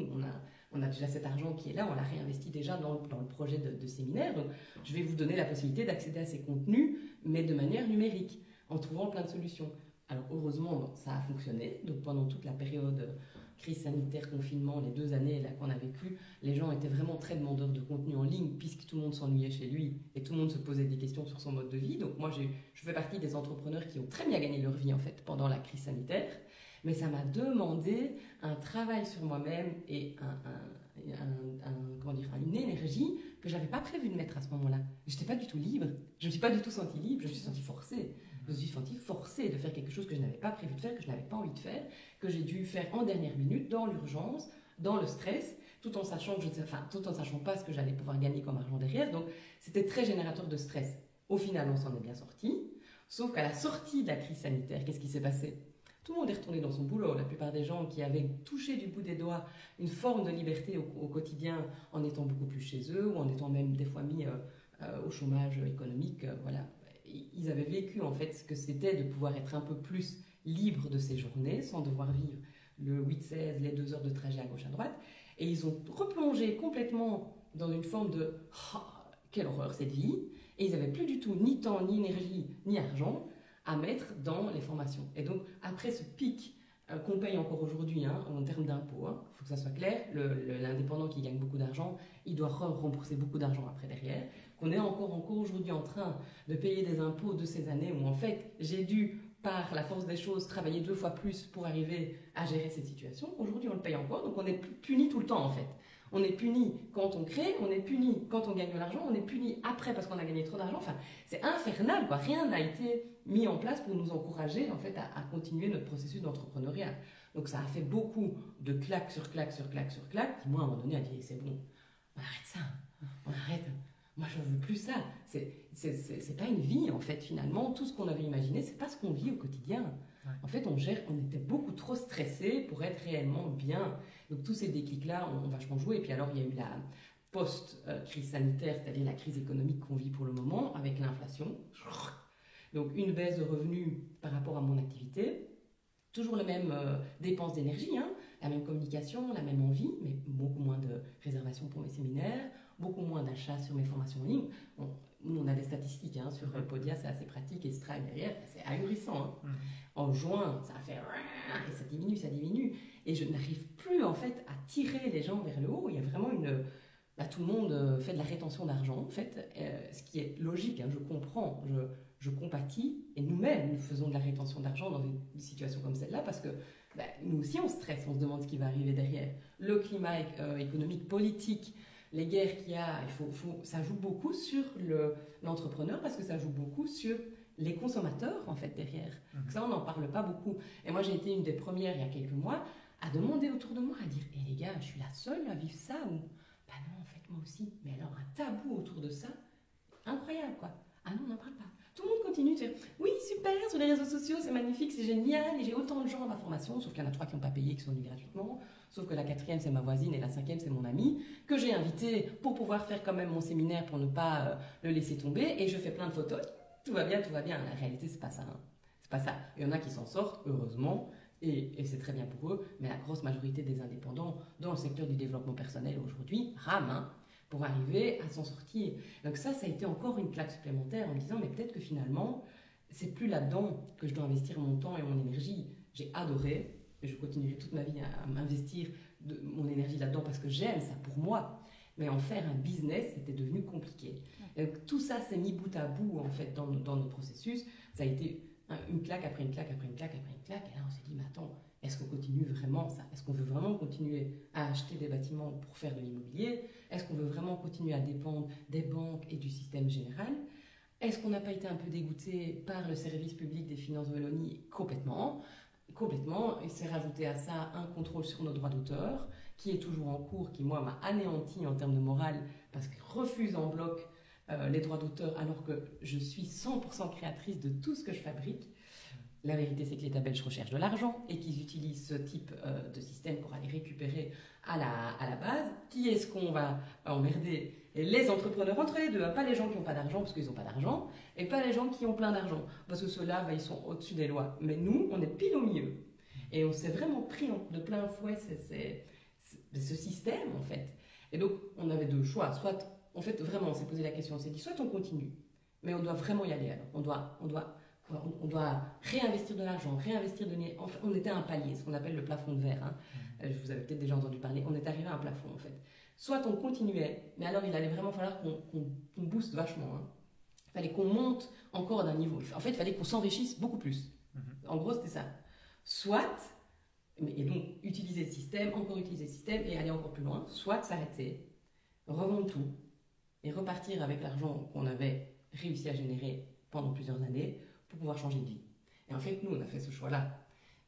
on a déjà cet argent qui est là, on l'a réinvesti déjà dans le projet de séminaire, donc je vais vous donner la possibilité d'accéder à ces contenus, mais de manière numérique, en trouvant plein de solutions. Alors heureusement, ça a fonctionné, donc pendant toute la période crise sanitaire, confinement, les 2 années là qu'on a vécu, les gens étaient vraiment très demandeurs de contenu en ligne, puisque tout le monde s'ennuyait chez lui, et tout le monde se posait des questions sur son mode de vie. Donc moi, je fais partie des entrepreneurs qui ont très bien gagné leur vie en fait, pendant la crise sanitaire, mais ça m'a demandé un travail sur moi-même et une énergie que je n'avais pas prévu de mettre à ce moment-là. Je n'étais pas du tout libre, je ne me suis pas du tout sentie libre, je me suis sentie forcée. Je me suis sentie forcée de faire quelque chose que je n'avais pas prévu de faire, que je n'avais pas envie de faire, que j'ai dû faire en dernière minute, dans l'urgence, dans le stress, tout en sachant pas ce que j'allais pouvoir gagner comme argent derrière. Donc c'était très générateur de stress. Au final, on s'en est bien sorti. Sauf qu'à la sortie de la crise sanitaire, qu'est-ce qui s'est passé ? Tout le monde est retourné dans son boulot. La plupart des gens qui avaient touché du bout des doigts une forme de liberté au quotidien en étant beaucoup plus chez eux ou en étant même des fois mis au chômage économique, voilà. Ils avaient vécu en fait ce que c'était de pouvoir être un peu plus libre de ces journées sans devoir vivre le 8-16, les 2 heures de trajet à gauche à droite. Et ils ont replongé complètement dans une forme de quelle horreur cette vie. Et ils n'avaient plus du tout ni temps, ni énergie, ni argent à mettre dans les formations. Et donc, après ce pic qu'on paye encore aujourd'hui en termes d'impôts, faut que ça soit clair, l'indépendant qui gagne beaucoup d'argent, il doit rembourser beaucoup d'argent après derrière, qu'on est encore aujourd'hui en train de payer des impôts de ces années où en fait, j'ai dû, par la force des choses, travailler 2 fois plus pour arriver à gérer cette situation. Aujourd'hui, on le paye encore, donc on est puni tout le temps en fait. On est puni quand on crée, on est puni quand on gagne de l'argent, on est puni après parce qu'on a gagné trop d'argent. Enfin, c'est infernal, quoi. Rien n'a été mis en place pour nous encourager en fait à continuer notre processus d'entrepreneuriat. Donc ça a fait beaucoup de claques sur claques sur claques sur claques qui, moi, à un moment donné, a dit c'est bon, on arrête ça, on arrête. Moi, je ne veux plus ça. C'est pas une vie, en fait, finalement. Tout ce qu'on avait imaginé, c'est pas ce qu'on vit au quotidien. Ouais. En fait, on était beaucoup trop stressés pour être réellement bien. Donc, tous ces déclics-là ont vachement joué. Et puis, alors, il y a eu la post-crise sanitaire, c'est-à-dire la crise économique qu'on vit pour le moment, avec l'inflation. Donc, une baisse de revenus par rapport à mon activité. Toujours les mêmes dépenses d'énergie, la même communication, la même envie, mais beaucoup moins de réservations pour mes séminaires, beaucoup moins d'achats sur mes formations en ligne. Nous, on a des statistiques sur Podia, c'est assez pratique, et Stripe derrière, c'est ahurissant. En juin, ça a fait... et ça diminue. Et je n'arrive plus, en fait, à tirer les gens vers le haut. Il y a vraiment tout le monde fait de la rétention d'argent, en fait, ce qui est logique, je comprends. je compatis, et nous-mêmes, nous faisons de la rétention d'argent dans des situations comme celle-là, parce que nous aussi, on stresse, on se demande ce qui va arriver derrière. Le climat économique, politique, les guerres qu'il y a, ça joue beaucoup sur l'entrepreneur, parce que ça joue beaucoup sur les consommateurs, en fait, derrière. Ça, on n'en parle pas beaucoup. Et moi, j'ai été une des premières, il y a quelques mois, à demander autour de moi, à dire, les gars, je suis la seule à vivre ça, ou non, en fait, moi aussi. Mais alors, un tabou autour de ça, incroyable, quoi. Ah non, on n'en parle pas. Tout le monde continue de dire oui, super, sur les réseaux sociaux, c'est magnifique, c'est génial, et j'ai autant de gens à ma formation, sauf qu'il y en a 3 qui n'ont pas payé, qui sont venus gratuitement, sauf que la 4e, c'est ma voisine, et la 5e, c'est mon amie, que j'ai invité pour pouvoir faire quand même mon séminaire pour ne pas le laisser tomber, et je fais plein de photos, tout va bien, tout va bien. La réalité, c'est pas ça. Hein. C'est pas ça. Il y en a qui s'en sortent, heureusement, et c'est très bien pour eux, mais la grosse majorité des indépendants dans le secteur du développement personnel aujourd'hui rament pour arriver à s'en sortir. Donc ça a été encore une claque supplémentaire en me disant, mais peut-être que finalement, c'est plus là-dedans que je dois investir mon temps et mon énergie. J'ai adoré, et je continuerai toute ma vie à m'investir mon énergie là-dedans parce que j'aime ça pour moi. Mais en faire un business, c'était devenu compliqué. Et donc, tout ça s'est mis bout à bout en fait dans notre processus. Ça a été une claque après une claque après une claque après une claque. Et là, on s'est dit, mais attends, est-ce qu'on continue vraiment ça? Est-ce qu'on veut vraiment continuer à acheter des bâtiments pour faire de l'immobilier? Est-ce qu'on veut vraiment continuer à dépendre des banques et du système général? Est-ce qu'on n'a pas été un peu dégoûté par le service public des finances de Wallonie? Complètement. Complètement. Il s'est rajouté à ça un contrôle sur nos droits d'auteur, qui est toujours en cours, qui, moi, m'a anéanti en termes de morale, parce qu'il refuse en bloc les droits d'auteur, alors que je suis 100% créatrice de tout ce que je fabrique. La vérité, c'est que l'État belge recherche de l'argent et qu'ils utilisent ce type de système pour aller récupérer à la base. Qui est-ce qu'on va emmerder? Et les entrepreneurs entre les deux, hein, pas les gens qui n'ont pas d'argent parce qu'ils n'ont pas d'argent, et pas les gens qui ont plein d'argent, parce que ceux-là, ils sont au-dessus des lois. Mais nous, on est pile au milieu. Et on s'est vraiment pris de plein fouet ce système, en fait. Et donc, on avait deux choix. Soit, en fait, vraiment, on s'est posé la question, on s'est dit, soit on continue, mais on doit vraiment y aller. Alors, on doit réinvestir de l'argent, réinvestir de... Enfin, on était à un palier, ce qu'on appelle le plafond de verre. Hein. Je vous avais peut-être déjà entendu parler. On est arrivé à un plafond, en fait. Soit on continuait, mais alors il allait vraiment falloir qu'on booste vachement. Hein. Il fallait qu'on monte encore d'un niveau. En fait, il fallait qu'on s'enrichisse beaucoup plus. En gros, c'était ça. Soit, et donc utiliser le système, encore utiliser le système et aller encore plus loin, soit s'arrêter, revendre tout et repartir avec l'argent qu'on avait réussi à générer pendant plusieurs années pour pouvoir changer de vie. Et en fait, nous, on a fait ce choix-là.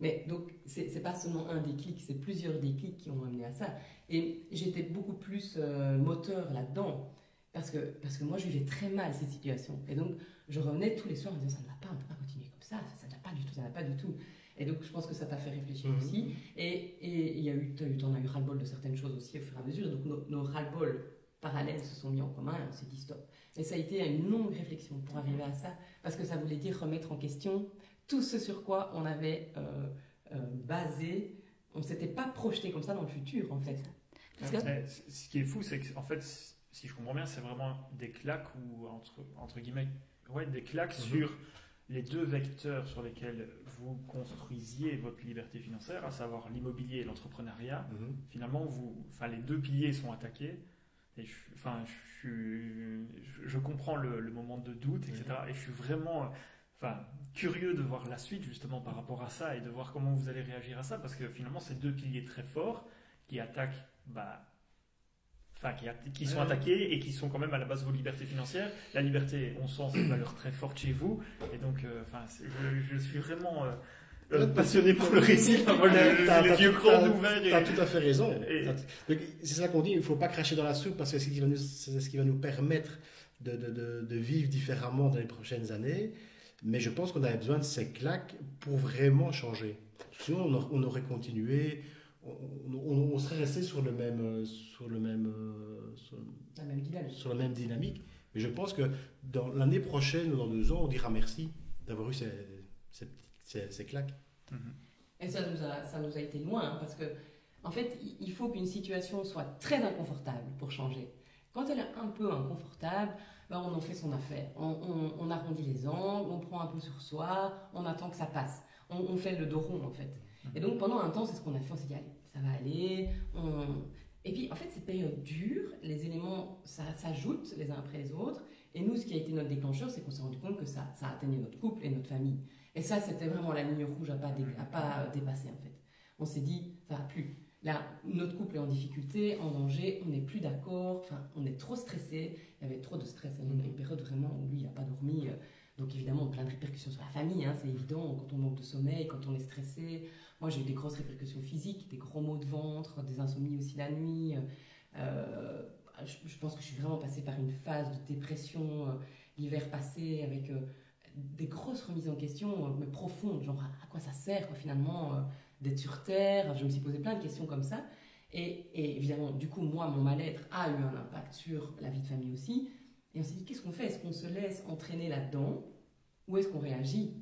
Mais donc, c'est pas seulement un déclic, c'est plusieurs déclics qui ont amené à ça. Et j'étais beaucoup plus moteur là-dedans, parce que moi, je vivais très mal ces situations. Et donc, je revenais tous les soirs en me disant, ça ne va pas, on ne peut pas continuer comme ça ne va pas du tout, ça ne va pas du tout. Et donc, je pense que ça t'a fait réfléchir aussi. Et il y a eu, t'en as eu ras-le-bol de certaines choses aussi au fur et à mesure. Donc, nos ras-le-bol parallèles se sont mis en commun et on s'est dit stop. Et ça a été une longue réflexion pour arriver à ça, parce que ça voulait dire remettre en question tout ce sur quoi on avait basé. On ne s'était pas projeté comme ça dans le futur, en fait. Ce qui est fou, c'est qu'en fait, si je comprends bien, c'est vraiment des claques, ou entre guillemets, des claques sur les deux vecteurs sur lesquels vous construisiez votre liberté financière, à savoir l'immobilier et l'entrepreneuriat. Finalement, les deux piliers sont attaqués. Et je comprends le moment de doute, etc. Et je suis vraiment curieux de voir la suite, justement, par rapport à ça, et de voir comment vous allez réagir à ça, parce que finalement, c'est deux piliers très forts qui attaquent, qui sont attaqués et qui sont quand même à la base de vos libertés financières. La liberté, on sent, c'est une valeur très forte chez vous. Et donc, je suis vraiment... passionné pour le récit. Moi, j'ai les yeux grands ouverts. Tu as tout à fait raison. C'est ça qu'on dit, il ne faut pas cracher dans la soupe, parce que c'est ce qui va nous permettre de vivre différemment dans les prochaines années. Mais je pense qu'on avait besoin de ces claques pour vraiment changer. Sinon, on aurait continué, on serait resté sur la même dynamique. Mais je pense que dans l'année prochaine ou dans 2 ans, on dira merci d'avoir eu ces claques. Et ça nous a été loin, hein, parce que en fait, il faut qu'une situation soit très inconfortable pour changer. Quand elle est un peu inconfortable, on en fait son affaire. On arrondit les angles, on prend un peu sur soi, on attend que ça passe. On fait le dos rond, en fait. Et donc, pendant un temps, c'est ce qu'on a fait. On s'est dit, allez, ça va aller. Et puis, en fait, cette période dure, les éléments s'ajoutent les uns après les autres. Et nous, ce qui a été notre déclencheur, c'est qu'on s'est rendu compte que ça atteignait notre couple et notre famille. Et ça, c'était vraiment la ligne rouge à pas dépasser, en fait. On s'est dit, ça va plus. Là, notre couple est en difficulté, en danger, on n'est plus d'accord, on est trop stressé. Il y avait trop de stress. Il y a eu une période vraiment où lui, il n'a pas dormi. Donc évidemment, plein de répercussions sur la famille, hein, c'est évident, quand on manque de sommeil, quand on est stressé. Moi, j'ai eu des grosses répercussions physiques, des gros maux de ventre, des insomnies aussi la nuit. Je pense que je suis vraiment passée par une phase de dépression l'hiver passé, avec des grosses remises en question, mais profondes, genre à quoi ça sert quoi, finalement d'être sur Terre. Je me suis posé plein de questions comme ça. Et évidemment, du coup, moi, mon mal-être a eu un impact sur la vie de famille aussi. Et on s'est dit, qu'est-ce qu'on fait? Est-ce qu'on se laisse entraîner là-dedans? Ou est-ce qu'on réagit?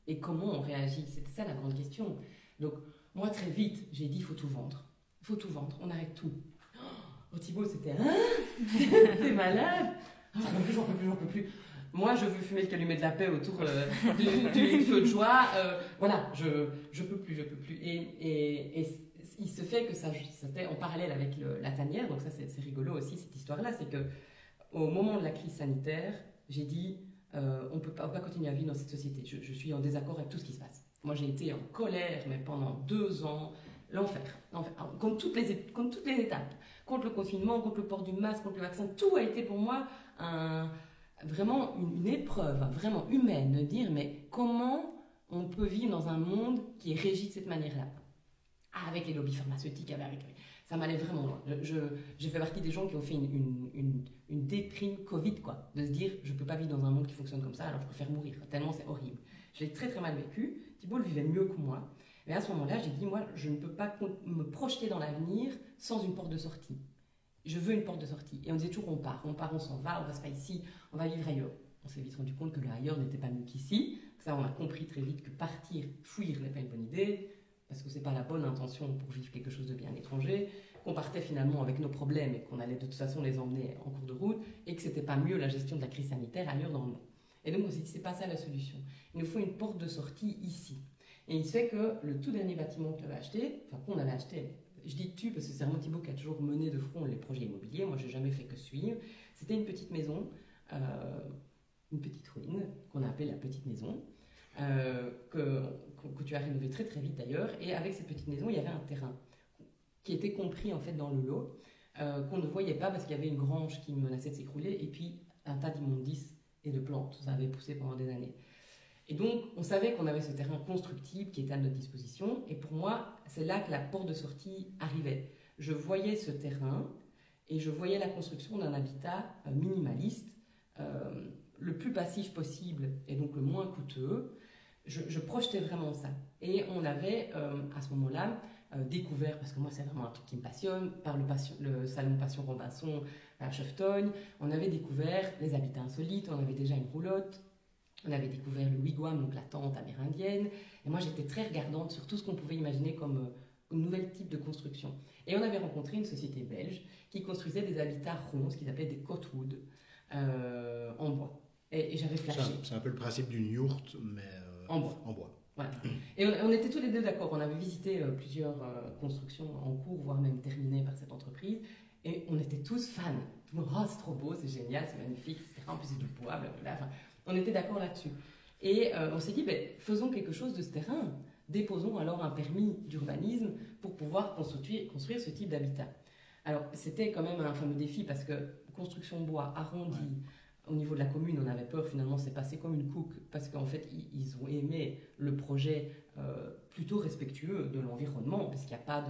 Et comment on réagit? C'était ça la grande question. Donc, moi, très vite, j'ai dit, il faut tout vendre. Il faut tout vendre, on arrête tout. Oh, Thibaut, c'était, t'es malade? J'en peux plus. Moi, je veux fumer le calumet de la paix autour du feu de joie. Voilà, je peux plus. Et il se fait que ça c'était en parallèle avec la tanière, donc ça c'est rigolo aussi cette histoire-là, c'est que au moment de la crise sanitaire, j'ai dit on peut pas continuer à vivre dans cette société. Je suis en désaccord avec tout ce qui se passe. Moi, j'ai été en colère, mais pendant 2 ans, l'enfer. Contre toutes les étapes, contre le confinement, contre le port du masque, contre le vaccin, tout a été pour moi vraiment une épreuve, vraiment humaine, de dire mais comment on peut vivre dans un monde qui est régi de cette manière-là, avec les lobbies pharmaceutiques, ça m'allait vraiment loin. J'ai fait partie des gens qui ont fait une déprime Covid, quoi, de se dire je peux pas vivre dans un monde qui fonctionne comme ça, alors je préfère mourir, tellement c'est horrible. Je l'ai très très mal vécu. Thibaut le vivait mieux que moi, mais à ce moment-là j'ai dit moi je ne peux pas me projeter dans l'avenir sans une porte de sortie. Je veux une porte de sortie. Et on disait toujours on part, on s'en va, on reste pas ici, on va vivre ailleurs. On s'est vite rendu compte que le ailleurs n'était pas mieux qu'ici. Ça, on a compris très vite que partir, fuir n'est pas une bonne idée, parce que c'est pas la bonne intention pour vivre quelque chose de bien à l'étranger, qu'on partait finalement avec nos problèmes et qu'on allait de toute façon les emmener en cours de route, et que c'était pas mieux la gestion de la crise sanitaire ailleurs dans le monde. Et donc on s'est dit c'est pas ça la solution. Il nous faut une porte de sortie ici. Et il se fait que le tout dernier bâtiment qu'on avait acheté, je dis tu parce que c'est vraiment Thibaut qui a toujours mené de front les projets immobiliers, moi j'ai jamais fait que suivre. C'était une petite maison, une petite ruine qu'on a appelée la petite maison, que tu as rénové très très vite d'ailleurs. Et avec cette petite maison, il y avait un terrain qui était compris en fait dans le lot, qu'on ne voyait pas parce qu'il y avait une grange qui menaçait de s'écrouler et puis un tas d'immondices et de plantes. Ça avait poussé pendant des années. Et donc, on savait qu'on avait ce terrain constructible qui était à notre disposition. Et pour moi, c'est là que la porte de sortie arrivait. Je voyais ce terrain et je voyais la construction d'un habitat minimaliste, le plus passif possible et donc le moins coûteux. Je projetais vraiment ça. Et on avait, à ce moment-là, découvert, parce que moi c'est vraiment un truc qui me passionne, par le salon Passion Robinson à Cheftogne, on avait découvert les habitats insolites, on avait déjà une roulotte, on avait découvert le wigwam, donc la tente amérindienne, et moi j'étais très regardante sur tout ce qu'on pouvait imaginer comme un nouvel type de construction. Et on avait rencontré une société belge qui construisait des habitats ronds, ce qu'ils appelaient des cotwood, en bois. Et j'avais flashé. C'est un peu le principe d'une yourte, mais en bois. Voilà. Et on était tous les deux d'accord. On avait visité plusieurs constructions en cours, voire même terminées par cette entreprise. Et on était tous fans. Tout le monde, oh, c'est trop beau, c'est génial, c'est magnifique, etc. En plus, c'est du bois, blablabla. Enfin, on était d'accord là-dessus. Et on s'est dit, faisons quelque chose de ce terrain. Déposons alors un permis d'urbanisme pour pouvoir construire ce type d'habitat. Alors, c'était quand même un fameux défi parce que construction bois arrondie, au niveau de la commune, on avait peur, finalement, c'est passé comme une couque, parce qu'en fait, ils ont aimé le projet plutôt respectueux de l'environnement, parce qu'il n'y a pas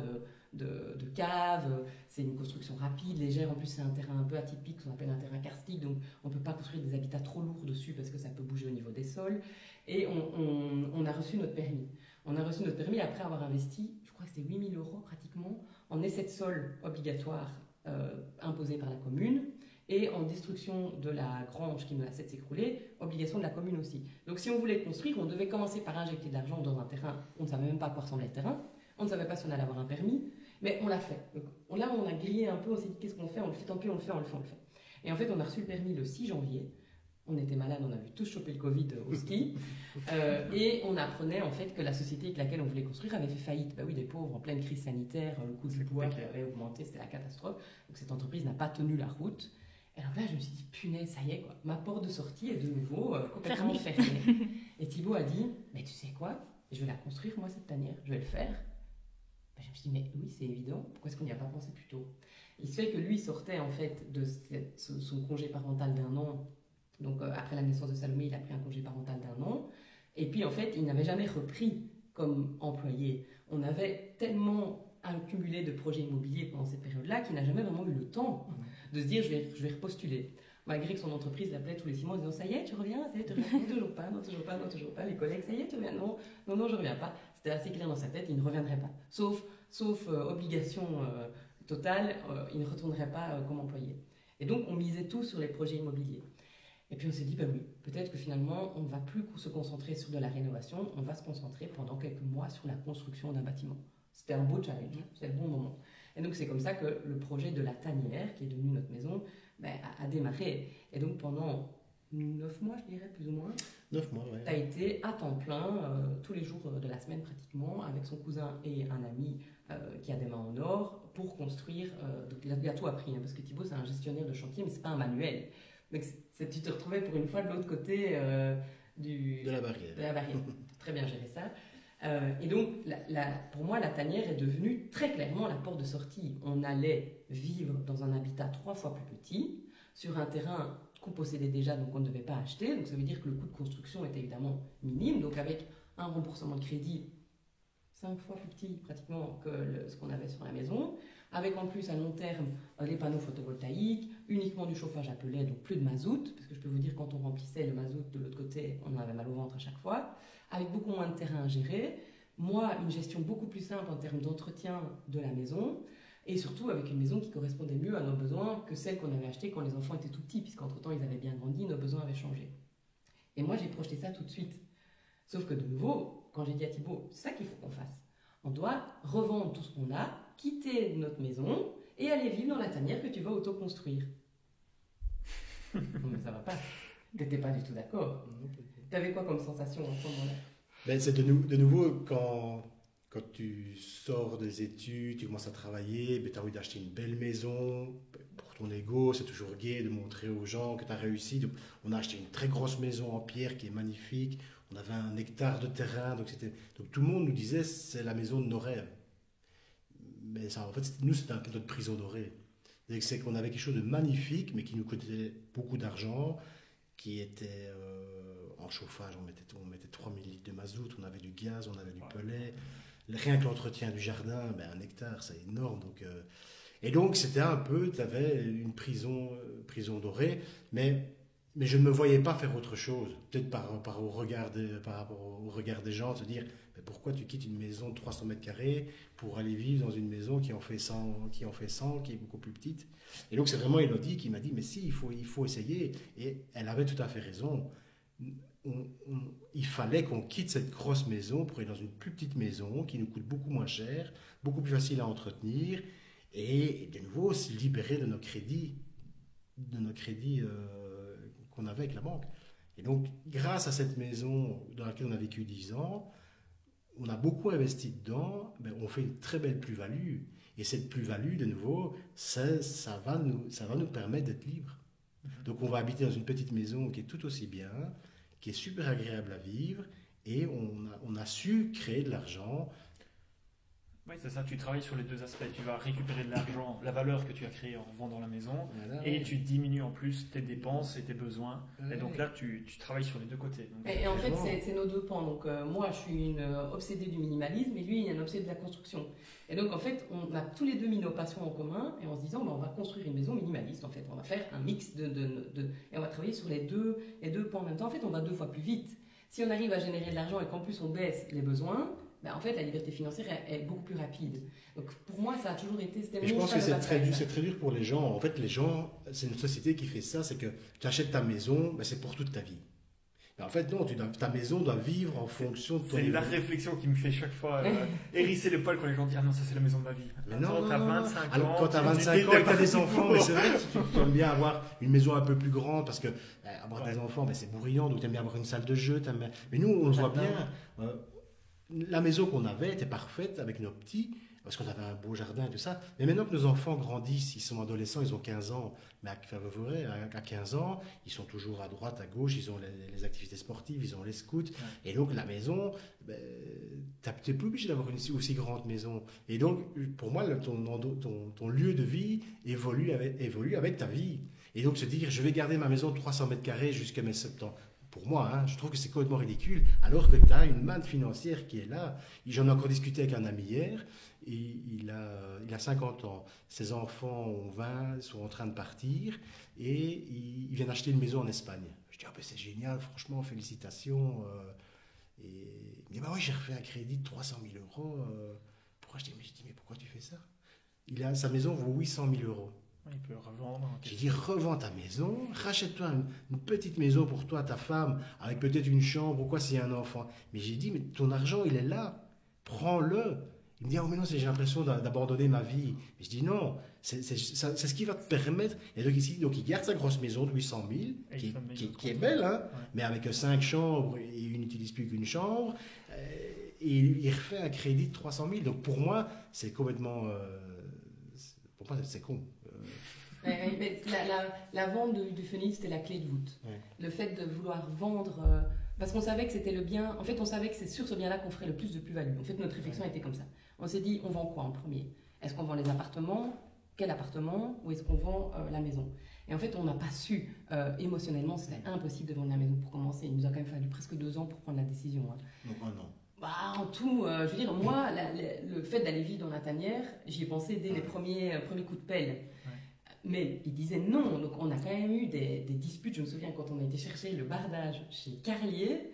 de cave, c'est une construction rapide, légère, en plus c'est un terrain un peu atypique, qu'on appelle un terrain karstique, donc on ne peut pas construire des habitats trop lourds dessus, parce que ça peut bouger au niveau des sols, et on a reçu notre permis. On a reçu notre permis après avoir investi, je crois que c'était 8 000 € pratiquement, en essai de sol obligatoire imposé par la commune, et en destruction de la grange qui menaçait de s'écrouler, obligation de la commune aussi. Donc si on voulait construire, on devait commencer par injecter de l'argent dans un terrain, on ne savait même pas à quoi ressemblait le terrain, on ne savait pas si on allait avoir un permis, mais on l'a fait. Donc, là, on a grillé un peu, on s'est dit qu'est-ce qu'on fait, on le fait, tant pis, on le fait. Et en fait, on a reçu le permis le 6 janvier, on était malades, on avait tous chopé le Covid au ski, et on apprenait en fait que la société avec laquelle on voulait construire avait fait faillite. Ben oui, des pauvres, en pleine crise sanitaire, le coût du bois qui avait augmenté, c'était la catastrophe. Donc cette entreprise n'a pas tenu la route. Et alors là, je me suis dit, punaise, ça y est, quoi. Ma porte de sortie est de nouveau complètement fermée. Et Thibaut a dit, mais tu sais quoi, je vais la construire, moi, cette tanière, je vais le faire. Ben, je me suis dit, mais oui, c'est évident, pourquoi est-ce qu'on n'y a pas pensé plus tôt? Il se fait que lui sortait, en fait, de son congé parental d'1 an. Donc, après la naissance de Salomé, il a pris un congé parental d'1 an. Et puis, en fait, il n'avait jamais repris comme employé. On avait tellement accumulé de projets immobiliers pendant cette période-là qu'il n'a jamais vraiment eu le temps de se dire, je vais repostuler. Malgré que son entreprise l'appelait tous les 6 mois en disant, ça y est, tu reviens, ça y est, tu reviens, non, toujours pas, non, toujours pas, non, toujours pas. Les collègues, ça y est, tu reviens, non, non, non, je reviens pas. C'était assez clair dans sa tête, il ne reviendrait pas. Sauf obligation totale, il ne retournerait pas comme employé. Et donc, on misait tout sur les projets immobiliers. Et puis on s'est dit, ben oui, peut-être que finalement, on ne va plus se concentrer sur de la rénovation, on va se concentrer pendant quelques mois sur la construction d'un bâtiment. C'était un beau challenge, c'était le bon moment. Et donc c'est comme ça que le projet de la tanière, qui est devenu notre maison, a démarré. Et donc pendant 9 mois, je dirais, plus ou moins, 9 mois, ouais. tu as été à temps plein, tous les jours de la semaine pratiquement, avec son cousin et un ami qui a des mains en or, pour construire. Donc il a tout appris, hein, parce que Thibaut, c'est un gestionnaire de chantier, mais ce n'est pas un manuel. Donc tu te retrouvais pour une fois de l'autre côté de la barrière. Très bien géré ça. Et donc, pour moi, la tanière est devenue très clairement la porte de sortie. On allait vivre dans un habitat 3 fois plus petit, sur un terrain qu'on possédait déjà, donc on ne devait pas acheter. Donc ça veut dire que le coût de construction est évidemment minime. Donc avec un remboursement de crédit 5 fois plus petit pratiquement que ce qu'on avait sur la maison. Avec en plus à long terme les panneaux photovoltaïques, uniquement du chauffage à pellet, donc plus de mazout, parce que je peux vous dire quand on remplissait le mazout de l'autre côté, on avait mal au ventre à chaque fois, avec beaucoup moins de terrain à gérer, moi une gestion beaucoup plus simple en termes d'entretien de la maison, et surtout avec une maison qui correspondait mieux à nos besoins que celle qu'on avait achetée quand les enfants étaient tout petits, puisqu'entre-temps ils avaient bien grandi, nos besoins avaient changé. Et moi j'ai projeté ça tout de suite. Sauf que de nouveau, quand j'ai dit à Thibaut, c'est ça qu'il faut qu'on fasse. On doit revendre tout ce qu'on a, quitter notre maison et aller vivre dans la tanière que tu vas auto-construire. Non mais ça va pas. T'étais pas du tout d'accord. T'avais quoi comme sensation à ce moment-là? Ben, c'est de nouveau quand tu sors des études, tu commences à travailler, ben, tu as envie d'acheter une belle maison. Pour ton ego, c'est toujours gai de montrer aux gens que tu as réussi. Donc, on a acheté une très grosse maison en pierre qui est magnifique. On avait 1 hectare de terrain. Donc tout le monde nous disait c'est la maison de nos rêves. Mais ça, en fait, nous, c'était un peu notre prison dorée. C'est qu'on avait quelque chose de magnifique, mais qui nous coûtait beaucoup d'argent, qui était en chauffage. On mettait 3000 litres de mazout, on avait du gaz, on avait du pellet. Rien que l'entretien du jardin, 1 hectare, c'est énorme. Et donc, c'était un peu, tu avais une prison dorée, mais je ne me voyais pas faire autre chose. Peut-être par rapport au regard des gens, se dire mais pourquoi tu quittes une maison de 300 mètres carrés pour aller vivre dans une maison qui en fait 100, qui est beaucoup plus petite. Et donc, c'est vraiment Élodie qui m'a dit mais si, il faut essayer. Et elle avait tout à fait raison. Il fallait qu'on quitte cette grosse maison pour aller dans une plus petite maison qui nous coûte beaucoup moins cher, beaucoup plus facile à entretenir et de nouveau se libérer de nos crédits qu'on avait avec la banque. Et donc, grâce à cette maison dans laquelle on a vécu 10 ans, on a beaucoup investi dedans, on fait une très belle plus-value. Et cette plus-value, de nouveau, ça va nous permettre d'être libres. Donc, on va habiter dans une petite maison qui est tout aussi bien, qui est super agréable à vivre, et on a su créer de l'argent. Oui, c'est ça, tu travailles sur les deux aspects. Tu vas récupérer de l'argent, la valeur que tu as créée en vendant la maison, voilà, et tu diminues en plus tes dépenses et tes besoins. Et donc là, tu travailles sur les deux côtés. Donc, et en fait, c'est nos deux pans. Donc moi, je suis une obsédée du minimalisme, et lui, il est un obsédé de la construction. Et donc, en fait, on a tous les deux mis nos passions en commun, et en se disant, on va construire une maison minimaliste, en fait. On va faire un mix et on va travailler sur les deux pans en même temps. En fait, on va 2 fois plus vite. Si on arrive à générer de l'argent et qu'en plus on baisse les besoins, en fait, la liberté financière est beaucoup plus rapide. Donc, pour moi, ça a toujours été... Et je pense que c'est très dur pour les gens. En fait, les gens, c'est une société qui fait ça, c'est que tu achètes ta maison, c'est pour toute ta vie. Mais en fait, non, ta maison doit vivre en fonction de ton... C'est la réflexion qui me fait chaque fois hérisser les poils quand les gens disent « Ah non, ça c'est la maison de ma vie ». Mais non, t'as 25 ans... Alors, quand tu as 25 ans et que tu as des enfants, mais c'est vrai que tu aimes bien avoir une maison un peu plus grande, parce que avoir des enfants, c'est bruyant, donc tu aimes bien avoir une salle de jeu. Mais nous, on le voit bien... La maison qu'on avait était parfaite avec nos petits. parce qu'on avait un beau jardin et tout ça. Mais maintenant que nos enfants grandissent, ils sont adolescents, ils ont 15 ans, mais à 15 ans, ils sont toujours à droite, à gauche, ils ont les activités sportives, ils ont les scouts. Et donc la maison, tu n'es plus obligé d'avoir une aussi grande maison. Et donc, pour moi, ton lieu de vie évolue avec ta vie. Et donc se dire, je vais garder ma maison de 300 mètres carrés jusqu'à mes 70 ans. Pour moi, je trouve que c'est complètement ridicule, alors que tu as une manne financière qui est là. J'en ai encore discuté avec un ami hier, et il a 50 ans. Ses enfants ont 20, sont en train de partir, et il vient d'acheter une maison en Espagne. Je dis, c'est génial, franchement, félicitations. Et il me dit, oui, j'ai refait un crédit de 300 000 euros pour acheter. Mais je dis, mais pourquoi tu fais ça? Sa maison vaut 800 000 euros. Il peut revendre. J'ai dit, revends ta maison, rachète-toi une petite maison pour toi, ta femme, avec peut-être une chambre ou quoi s'il y a un enfant. Mais j'ai dit, mais ton argent, il est là, prends-le. Il me dit, mais non, j'ai l'impression d'abandonner ma vie. Mais je dis, non, c'est ce qui va te permettre. Et donc ici, il garde sa grosse maison de 800 000, qui est belle, mais avec 5 chambres, et il n'utilise plus qu'une chambre, et il refait un crédit de 300 000. Donc pour moi, c'est complètement... pour moi, c'est con. La vente du Phoenix, c'était la clé de voûte. Ouais. Le fait de vouloir vendre, parce qu'on savait que c'était le bien, en fait on savait que c'est sur ce bien-là qu'on ferait le plus de plus-value. En fait notre réflexion était comme ça. On s'est dit, on vend quoi en premier? Est-ce qu'on vend les appartements? Quel appartement? Ou est-ce qu'on vend la maison? Et en fait on n'a pas su, émotionnellement c'était impossible de vendre la maison pour commencer. Il nous a quand même fallu presque 2 ans pour prendre la décision. Donc 1 an. En tout, je veux dire, moi, le fait d'aller vivre dans la tanière, j'y ai pensé dès les premiers coups de pelle. Mais il disait non, donc on a quand même eu des disputes. Je me souviens quand on a été chercher le bardage chez Carlier,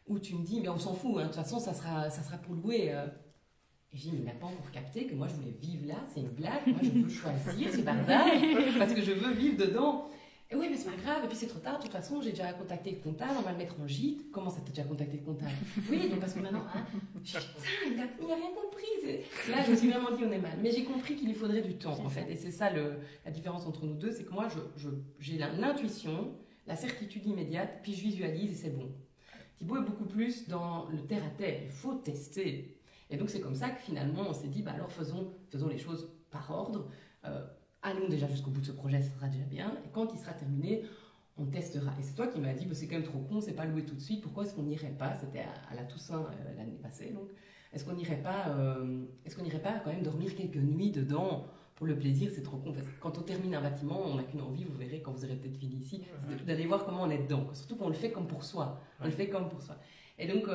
où tu me dis, mais on s'en fout, de toute façon ça sera pour louer. Et je dis, mais il n'a pas encore capté que moi je voulais vivre là, c'est une blague, moi je veux choisir ce bardage parce que je veux vivre dedans. Et oui, mais c'est pas grave, et puis c'est trop tard, de toute façon j'ai déjà contacté le comptable, on va le mettre en gîte. Comment ça, t'as déjà contacté le comptable? Oui, donc parce que maintenant, putain, il n'a rien compris. Là, je me suis vraiment dit, on est mal. Mais j'ai compris qu'il lui faudrait du temps, en fait. Et c'est ça la différence entre nous deux, c'est que moi, j'ai l'intuition, la certitude immédiate, puis je visualise et c'est bon. Thibaut est beaucoup plus dans le terre-à-terre, il faut tester. Et donc c'est comme ça que finalement, on s'est dit, alors faisons les choses par ordre. Allons déjà jusqu'au bout de ce projet, ça sera déjà bien. Et quand il sera terminé, on testera. Et c'est toi qui m'as dit, c'est quand même trop con, c'est pas loué tout de suite. Pourquoi est-ce qu'on n'irait pas? C'était à la Toussaint l'année passée, donc. Est-ce qu'on n'irait pas quand même dormir quelques nuits dedans pour le plaisir? C'est trop con. Parce que quand on termine un bâtiment, on n'a qu'une envie, vous verrez quand vous aurez peut-être fini ici, c'est d'aller voir comment on est dedans. Surtout qu'on le fait comme pour soi. On le fait comme pour soi. Et donc,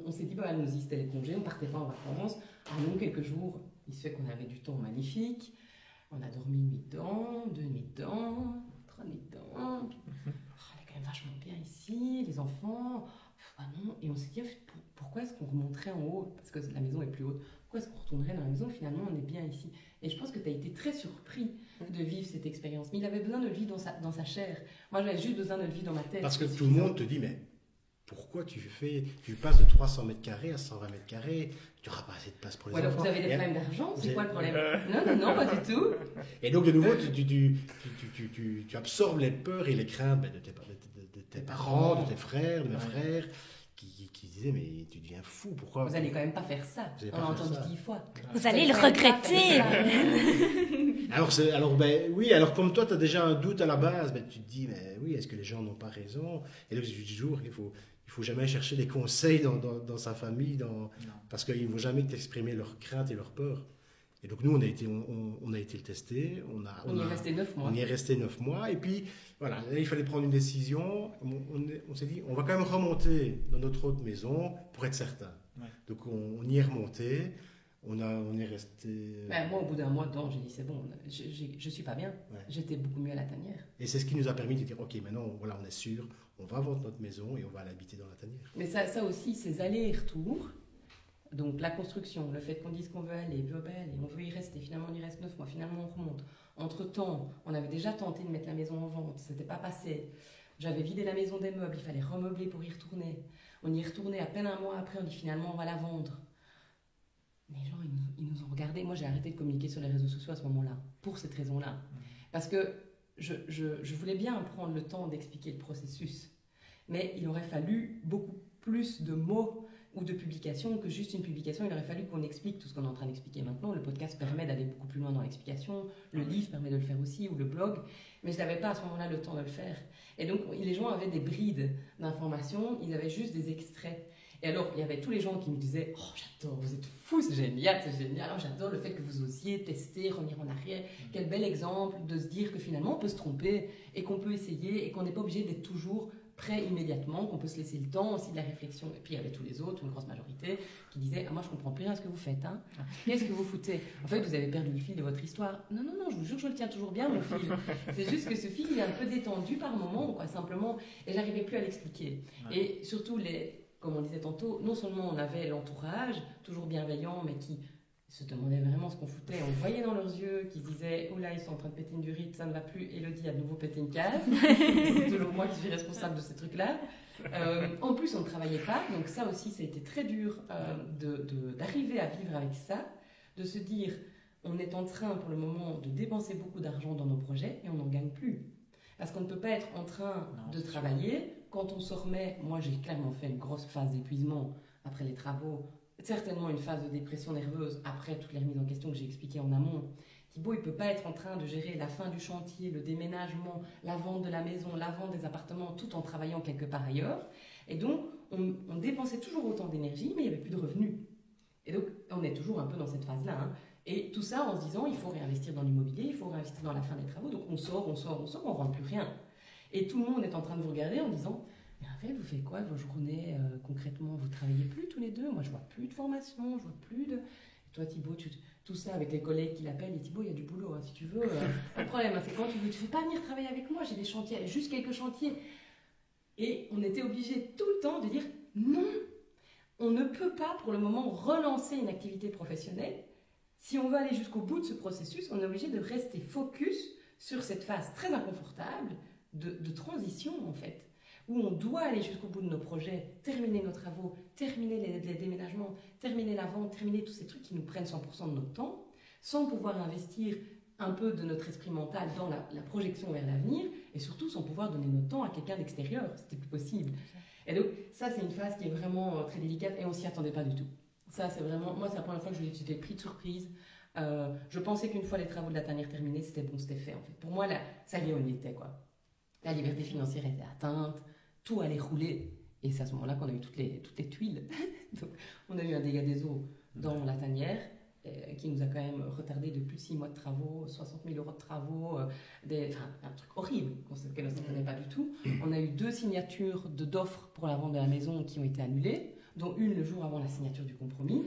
on s'est dit, allons-y, c'était les congés, on partait pas en vacances. Allons quelques jours. Il se fait qu'on avait du temps magnifique. On a dormi 1 nuit dedans, 2 nuits dedans, 3 nuits dedans. Elle est quand même vachement bien ici, les enfants. Non. Et on s'est dit, pourquoi est-ce qu'on remonterait en haut? Parce que la maison est plus haute. Pourquoi est-ce qu'on retournerait dans la maison? Finalement, on est bien ici. Et je pense que tu as été très surpris de vivre cette expérience. Mais il avait besoin de le vivre dans sa chair. Moi, j'avais juste besoin de le vivre dans ma tête. Parce que tout le monde te dit, mais pourquoi tu passes de 300 mètres carrés à 120 mètres carrés? Tu n'auras pas assez de place pour les enfants. Alors vous avez des problèmes d'argent? C'est quoi le problème? Non, pas du tout. Et donc, de nouveau, tu absorbes les peurs et les craintes de tes parents, de tes frères, de mes frères, qui disaient, mais tu deviens fou, pourquoi? Vous n'allez quand même pas faire ça. On l'a entendu 10 fois. Vous allez le regretter. Alors comme toi, tu as déjà un doute à la base, tu te dis, mais oui, est-ce que les gens n'ont pas raison? Et donc, je dis toujours qu'il faut jamais chercher des conseils dans sa famille, parce qu'ils ne vont jamais t'exprimer leurs craintes et leurs peurs. Et donc nous, on a été le tester. On y est resté 9 mois. On y est resté 9 mois. Et puis, voilà, là, il fallait prendre une décision. On s'est dit, on va quand même remonter dans notre autre maison pour être certain. Ouais. Donc on y est remonté. On est resté... moi, au bout d'un mois dedans, j'ai dit, c'est bon, je suis pas bien. Ouais. J'étais beaucoup mieux à la tanière. Et c'est ce qui nous a permis de dire, ok, maintenant, voilà, on est sûr, on va vendre notre maison et on va l'habiter dans la tanière. Mais ça aussi, ces allers et retours, donc la construction, le fait qu'on dise qu'on veut aller, on veut y rester, finalement on y reste 9 mois, finalement on remonte. Entre-temps, on avait déjà tenté de mettre la maison en vente, c'était pas passé. J'avais vidé la maison des meubles, il fallait remeubler pour y retourner. On y est retourné à peine 1 mois après, on dit finalement on va la vendre. Les gens, ils nous ont regardés. Moi, j'ai arrêté de communiquer sur les réseaux sociaux à ce moment-là, pour cette raison-là. Parce que je voulais bien prendre le temps d'expliquer le processus, mais il aurait fallu beaucoup plus de mots ou de publication que juste une publication. Il aurait fallu qu'on explique tout ce qu'on est en train d'expliquer maintenant. Le podcast permet d'aller beaucoup plus loin dans l'explication, le livre permet de le faire aussi, ou le blog, mais je n'avais pas à ce moment-là le temps de le faire. Et donc les gens avaient des brides d'informations, ils avaient juste des extraits. Et alors, il y avait tous les gens qui me disaient « Oh, j'adore, vous êtes fous, c'est génial, c'est génial. Oh, j'adore le fait que vous osiez tester, revenir en arrière. Quel bel exemple de se dire que finalement, on peut se tromper et qu'on peut essayer et qu'on n'est pas obligé d'être toujours prêt immédiatement, qu'on peut se laisser le temps aussi de la réflexion. » Et puis, il y avait tous les autres, une grosse majorité, qui disaient « Ah, moi, je comprends plus rien à ce que vous faites. Hein. Qu'est-ce que vous foutez? En fait, vous avez perdu le fil de votre histoire. » Non, non, non, je vous jure, je le tiens toujours bien, mon fil. C'est juste que ce fil, il est un peu détendu par moment, quoi, simplement. Et j'arrivais plus à l'expliquer. Ouais. Et surtout, comme on disait tantôt, non seulement on avait l'entourage, toujours bienveillant, mais qui se demandaient vraiment ce qu'on foutait. On voyait dans leurs yeux qu'ils disaient « Oh là, ils sont en train de péter une durite, ça ne va plus. Élodie a de nouveau pété une case. » C'est toujours moi qui suis responsable de ces trucs-là. En plus, on ne travaillait pas. Donc ça aussi, ça a été très dur d'arriver à vivre avec ça, de se dire « On est en train, pour le moment, de dépenser beaucoup d'argent dans nos projets et on n'en gagne plus. » Parce qu'on ne peut pas être en train de travailler. Quand on se remet, moi j'ai clairement fait une grosse phase d'épuisement après les travaux, certainement une phase de dépression nerveuse après toutes les remises en question que j'ai expliquées en amont. Thibaut, il ne peut pas être en train de gérer la fin du chantier, le déménagement, la vente de la maison, la vente des appartements, tout en travaillant quelque part ailleurs. Et donc, on dépensait toujours autant d'énergie, mais il n'y avait plus de revenus. Et donc, on est toujours un peu dans cette phase-là. Hein. Et tout ça en se disant, il faut réinvestir dans l'immobilier, il faut réinvestir dans la fin des travaux. Donc, on sort, on ne rentre plus rien. Et tout le monde est en train de vous regarder en disant « Mais en fait, vous faites quoi vos journées concrètement? Vous ne travaillez plus tous les deux? Moi, je ne vois plus de formation, je ne vois plus de... » Et toi, Thibaut, tout ça avec les collègues qui l'appellent. Et Thibaut, il y a du boulot, hein, si tu veux. Pas de problème, hein, c'est quand tu veux. Tu ne veux pas venir travailler avec moi? J'ai des chantiers, juste quelques chantiers. Et on était obligés tout le temps de dire « Non, on ne peut pas pour le moment relancer une activité professionnelle. Si on veut aller jusqu'au bout de ce processus, on est obligé de rester focus sur cette phase très inconfortable de transition, en fait, où on doit aller jusqu'au bout de nos projets, terminer nos travaux, terminer les déménagements, terminer la vente, terminer tous ces trucs qui nous prennent 100% de notre temps, sans pouvoir investir un peu de notre esprit mental dans la projection vers l'avenir, et surtout sans pouvoir donner notre temps à quelqu'un d'extérieur. C'était plus possible. Et donc, ça, c'est une phase qui est vraiment très délicate, et on s'y attendait pas du tout. Ça, c'est vraiment... Moi, c'est la première fois que j'étais pris de surprise. Je pensais qu'une fois les travaux de la tanière terminés, c'était bon, c'était fait, en fait. Pour moi, là, ça y est, on y était, quoi. La liberté financière était atteinte, tout allait rouler. Et c'est à ce moment-là qu'on a eu toutes les tuiles. Donc, on a eu un dégât des eaux dans la tanière qui nous a quand même retardé de plus de 6 mois de travaux, 60 000 € de travaux, un truc horrible auquel on ne s'attendait pas du tout. On a eu 2 signatures d'offres pour la vente de la maison qui ont été annulées, dont une le jour avant la signature du compromis.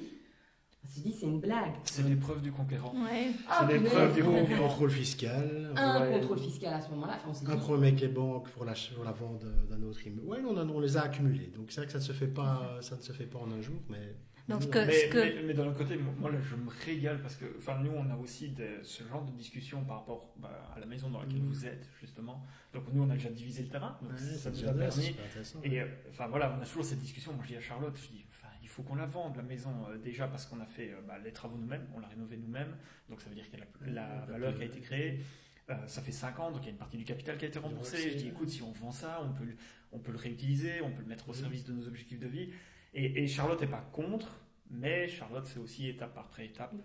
On s'est dit, c'est une blague. C'est l'épreuve du conquérant. Ouais. C'est l'épreuve du conquérant. Contrôle fiscal. Contrôle fiscal à ce moment-là. Enfin, un problème avec les banques pour la vente d'un autre immeuble. Oui, on les a accumulés. Donc c'est vrai que ça ne se fait pas en un jour, mais... Donc, mais d'un autre côté, moi là, je me régale parce que nous, on a aussi ce genre de discussion par rapport à la maison dans laquelle vous êtes, justement. Donc, nous, on a déjà divisé le terrain. Donc, ça nous a permis. Et on a toujours cette discussion. Moi, je dis à Charlotte, il faut qu'on la vende, la maison, déjà parce qu'on a fait les travaux nous-mêmes, on l'a rénovée nous-mêmes. Donc, ça veut dire qu'il y a la valeur qui a été créée. Ça fait 5 ans, donc il y a une partie du capital qui a été remboursée. Je dis, écoute, si on vend ça, on peut le réutiliser, on peut le mettre au service de nos objectifs de vie. Et Charlotte n'est pas contre, mais Charlotte, c'est aussi étape après étape.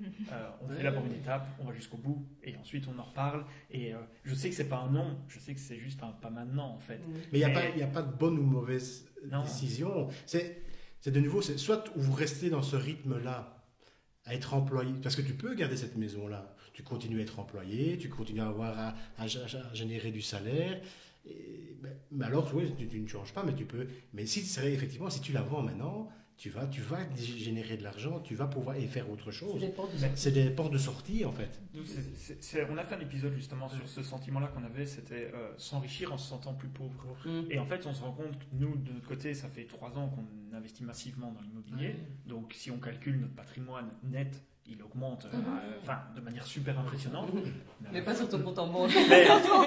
On fait d'abord une étape, on va jusqu'au bout, et ensuite on en reparle. Et je sais que c'est pas un non, je sais que c'est juste un pas maintenant, en fait. Mais il n'y a pas de bonne ou mauvaise décision. C'est de nouveau, c'est soit vous restez dans ce rythme-là, à être employé, parce que tu peux garder cette maison-là. Tu continues à être employé, tu continues à avoir à générer du salaire. Mais alors, oui, tu ne changes pas, mais tu peux. Mais effectivement, si tu la vends maintenant, tu vas générer de l'argent, tu vas pouvoir y faire autre chose. C'est des portes de sortie, en fait. On a fait un épisode justement sur ce sentiment-là qu'on avait, c'était s'enrichir en se sentant plus pauvre. Et en fait, on se rend compte que nous, de notre côté, ça fait 3 ans qu'on investit massivement dans l'immobilier. Donc, si on calcule notre patrimoine net, il augmente de manière super impressionnante. Mais pas sur ton compte en banque.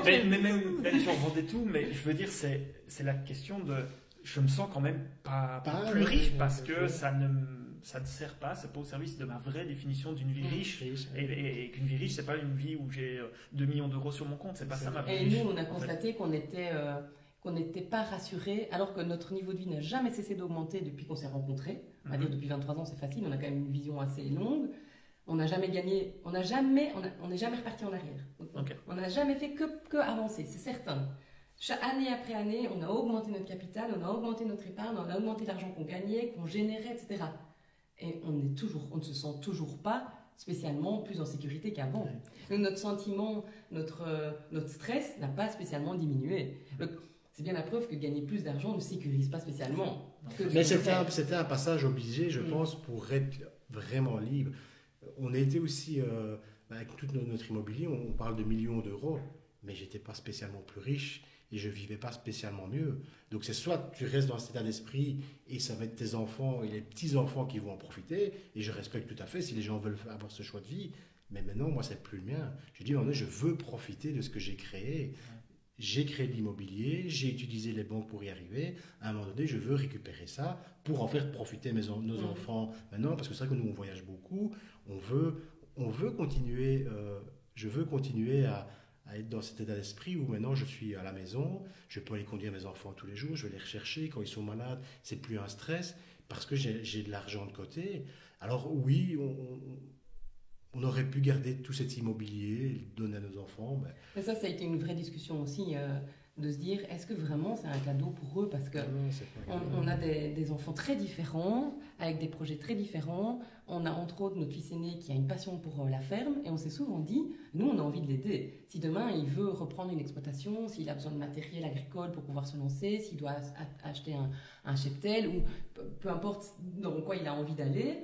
mais même si on vendait tout, mais je veux dire, c'est la question de... Je me sens quand même pas plus riche parce que ça ne sert pas, c'est pas au service de ma vraie définition d'une vie riche. Et qu'une vie riche, c'est pas une vie où j'ai 2 millions d'euros sur mon compte, c'est pas ça ma vie riche. Et nous, on a constaté qu'on était... qu'on n'était pas rassurés, alors que notre niveau de vie n'a jamais cessé d'augmenter depuis qu'on s'est rencontrés. On va dire depuis 23 ans, c'est facile, on a quand même une vision assez longue. On n'a jamais gagné, on n'est jamais reparti en arrière. Ok. On n'a jamais fait que avancer, c'est certain. Année après année, on a augmenté notre capital, on a augmenté notre épargne, on a augmenté l'argent qu'on gagnait, qu'on générait, etc. Et on ne se sent toujours pas spécialement plus en sécurité qu'avant. Donc notre sentiment, notre stress n'a pas spécialement diminué. Donc, c'est bien la preuve que gagner plus d'argent ne sécurise pas spécialement. Mais c'était un passage obligé, je pense, pour être vraiment libre. On a été aussi, avec tout notre immobilier, on parle de millions d'euros, mais j'étais pas spécialement plus riche et je vivais pas spécialement mieux. Donc c'est soit tu restes dans cet état d'esprit et ça va être tes enfants et les petits-enfants qui vont en profiter, et je respecte tout à fait si les gens veulent avoir ce choix de vie, mais maintenant, moi, c'est plus le mien. Je dis, je veux profiter de ce que j'ai créé. J'ai créé de l'immobilier, j'ai utilisé les banques pour y arriver. À un moment donné, je veux récupérer ça pour en faire profiter nos enfants maintenant, parce que c'est vrai que nous, on voyage beaucoup. On veut continuer, je veux continuer à être dans cet état d'esprit où maintenant je suis à la maison, je peux aller conduire mes enfants tous les jours, je vais les rechercher quand ils sont malades, c'est plus un stress parce que j'ai de l'argent de côté. Alors oui, on aurait pu garder tout cet immobilier et le donner à nos enfants. Mais ça a été une vraie discussion aussi, de se dire, est-ce que vraiment c'est un cadeau pour eux? Parce qu'on a des enfants très différents, avec des projets très différents. On a entre autres notre fils aîné qui a une passion pour la ferme, et on s'est souvent dit, nous on a envie de l'aider. Si demain il veut reprendre une exploitation, s'il a besoin de matériel agricole pour pouvoir se lancer, s'il doit acheter un cheptel, ou peu importe dans quoi il a envie d'aller,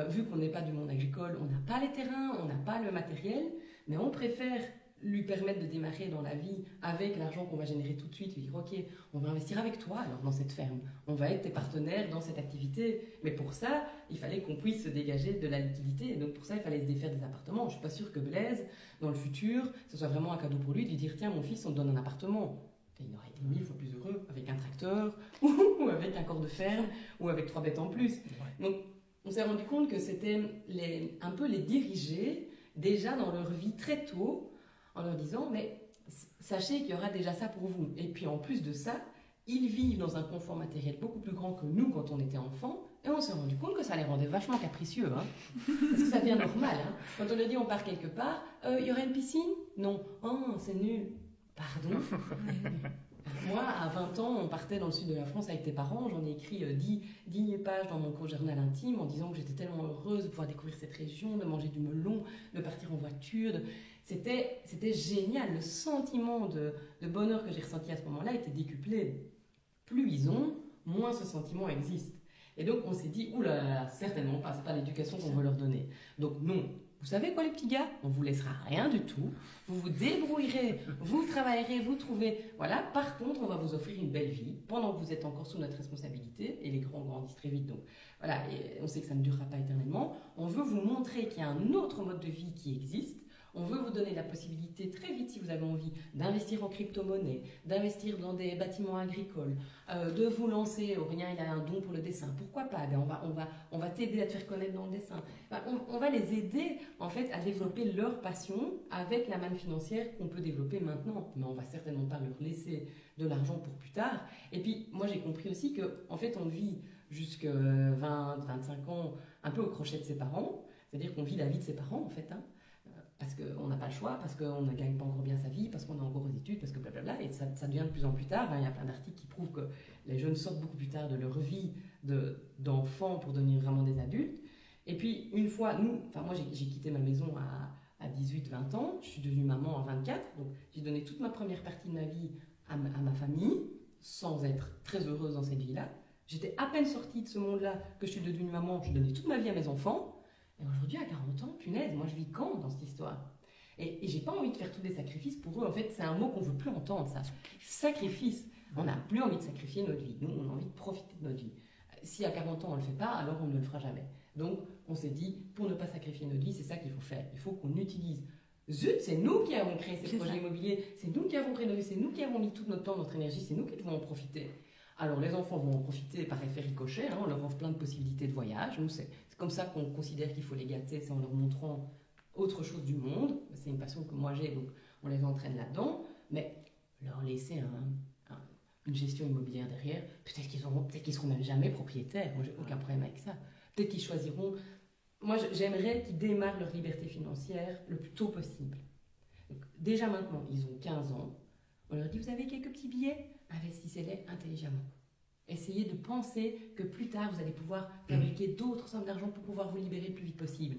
vu qu'on n'est pas du monde agricole, on n'a pas les terrains, on n'a pas le matériel, mais on préfère lui permettre de démarrer dans la vie avec l'argent qu'on va générer tout de suite, lui dire ok, on va investir avec toi alors dans cette ferme, on va être tes partenaires dans cette activité, mais pour ça, il fallait qu'on puisse se dégager de la liquidité, et donc pour ça, il fallait se défaire des appartements. Je ne suis pas sûre que Blaise, dans le futur, ce soit vraiment un cadeau pour lui de lui dire tiens mon fils, on te donne un appartement. Et il aurait été 1000 fois plus heureux avec un tracteur, ou avec un corps de ferme, ou avec 3 bêtes en plus. Donc on s'est rendu compte que c'était un peu les diriger déjà dans leur vie très tôt, en leur disant, mais sachez qu'il y aura déjà ça pour vous. Et puis en plus de ça, ils vivent dans un confort matériel beaucoup plus grand que nous quand on était enfants, et on s'est rendu compte que ça les rendait vachement capricieux. Parce que ça devient normal. Quand on leur dit on part quelque part, il y aurait une piscine? Non. Oh, c'est nul. Pardon. Moi, à 20 ans, on partait dans le sud de la France avec tes parents. J'en ai écrit 10 pages dans mon journal intime en disant que j'étais tellement heureuse de pouvoir découvrir cette région, de manger du melon, de partir en voiture. C'était génial. Le sentiment de bonheur que j'ai ressenti à ce moment-là était décuplé. Plus ils ont, moins ce sentiment existe. Et donc, on s'est dit, oulala, certainement pas, c'est pas l'éducation qu'on veut leur donner. Donc non. Vous savez quoi les petits gars? On vous laissera rien du tout. Vous vous débrouillerez, vous travaillerez, vous trouverez. Voilà. Par contre, on va vous offrir une belle vie pendant que vous êtes encore sous notre responsabilité. Et les grands grandissent très vite. Donc voilà. Et on sait que ça ne durera pas éternellement. On veut vous montrer qu'il y a un autre mode de vie qui existe. On veut vous donner la possibilité très vite, si vous avez envie, d'investir en crypto-monnaie, d'investir dans des bâtiments agricoles, de vous lancer. Aurélien, il a un don pour le dessin. Pourquoi pas? On va t'aider à te faire connaître dans le dessin. On va les aider en fait à développer leur passion avec la manne financière qu'on peut développer maintenant. Mais on va certainement pas leur laisser de l'argent pour plus tard. Et puis, moi, j'ai compris aussi que en fait, on vit jusqu'à 20, 25 ans un peu au crochet de ses parents. C'est-à-dire qu'on vit la vie de ses parents, en fait, parce qu'on n'a pas le choix, parce qu'on ne gagne pas encore bien sa vie, parce qu'on est encore aux études, parce que blablabla, et ça devient de plus en plus tard. Il y a plein d'articles qui prouvent que les jeunes sortent beaucoup plus tard de leur vie d'enfants pour devenir vraiment des adultes. Et puis, une fois, moi j'ai quitté ma maison à 18-20 ans, je suis devenue maman à 24, donc j'ai donné toute ma première partie de ma vie à ma famille, sans être très heureuse dans cette vie-là. J'étais à peine sortie de ce monde-là que je suis devenue maman, je donnais toute ma vie à mes enfants. Et aujourd'hui, à 40 ans, punaise, moi je vis quand dans cette histoire? Et j'ai pas envie de faire tous des sacrifices pour eux. En fait, c'est un mot qu'on veut plus entendre, ça. Sacrifice. On n'a plus envie de sacrifier notre vie. Nous, on a envie de profiter de notre vie. Si à 40 ans on le fait pas, alors on ne le fera jamais. Donc, on s'est dit, pour ne pas sacrifier notre vie, c'est ça qu'il faut faire. Il faut qu'on utilise. Zut, c'est nous qui avons créé ces projets immobiliers, c'est nous qui avons rénové, c'est nous qui avons mis tout notre temps, notre énergie, c'est nous qui devons en profiter. Alors, les enfants vont en profiter par effet ricochet, on leur offre plein de possibilités de voyage. Nous, c'est comme ça qu'on considère qu'il faut les gâter, c'est en leur montrant autre chose du monde. C'est une passion que moi j'ai, donc on les entraîne là-dedans. Mais leur laisser une gestion immobilière derrière, peut-être qu'ils seront même jamais propriétaires. Moi, j'ai aucun problème avec ça. Peut-être qu'ils choisiront. Moi, j'aimerais qu'ils démarrent leur liberté financière le plus tôt possible. Donc, déjà maintenant, ils ont 15 ans. On leur dit, vous avez quelques petits billets, investissez-les intelligemment. Essayez de penser que plus tard, vous allez pouvoir fabriquer d'autres sommes d'argent pour pouvoir vous libérer le plus vite possible.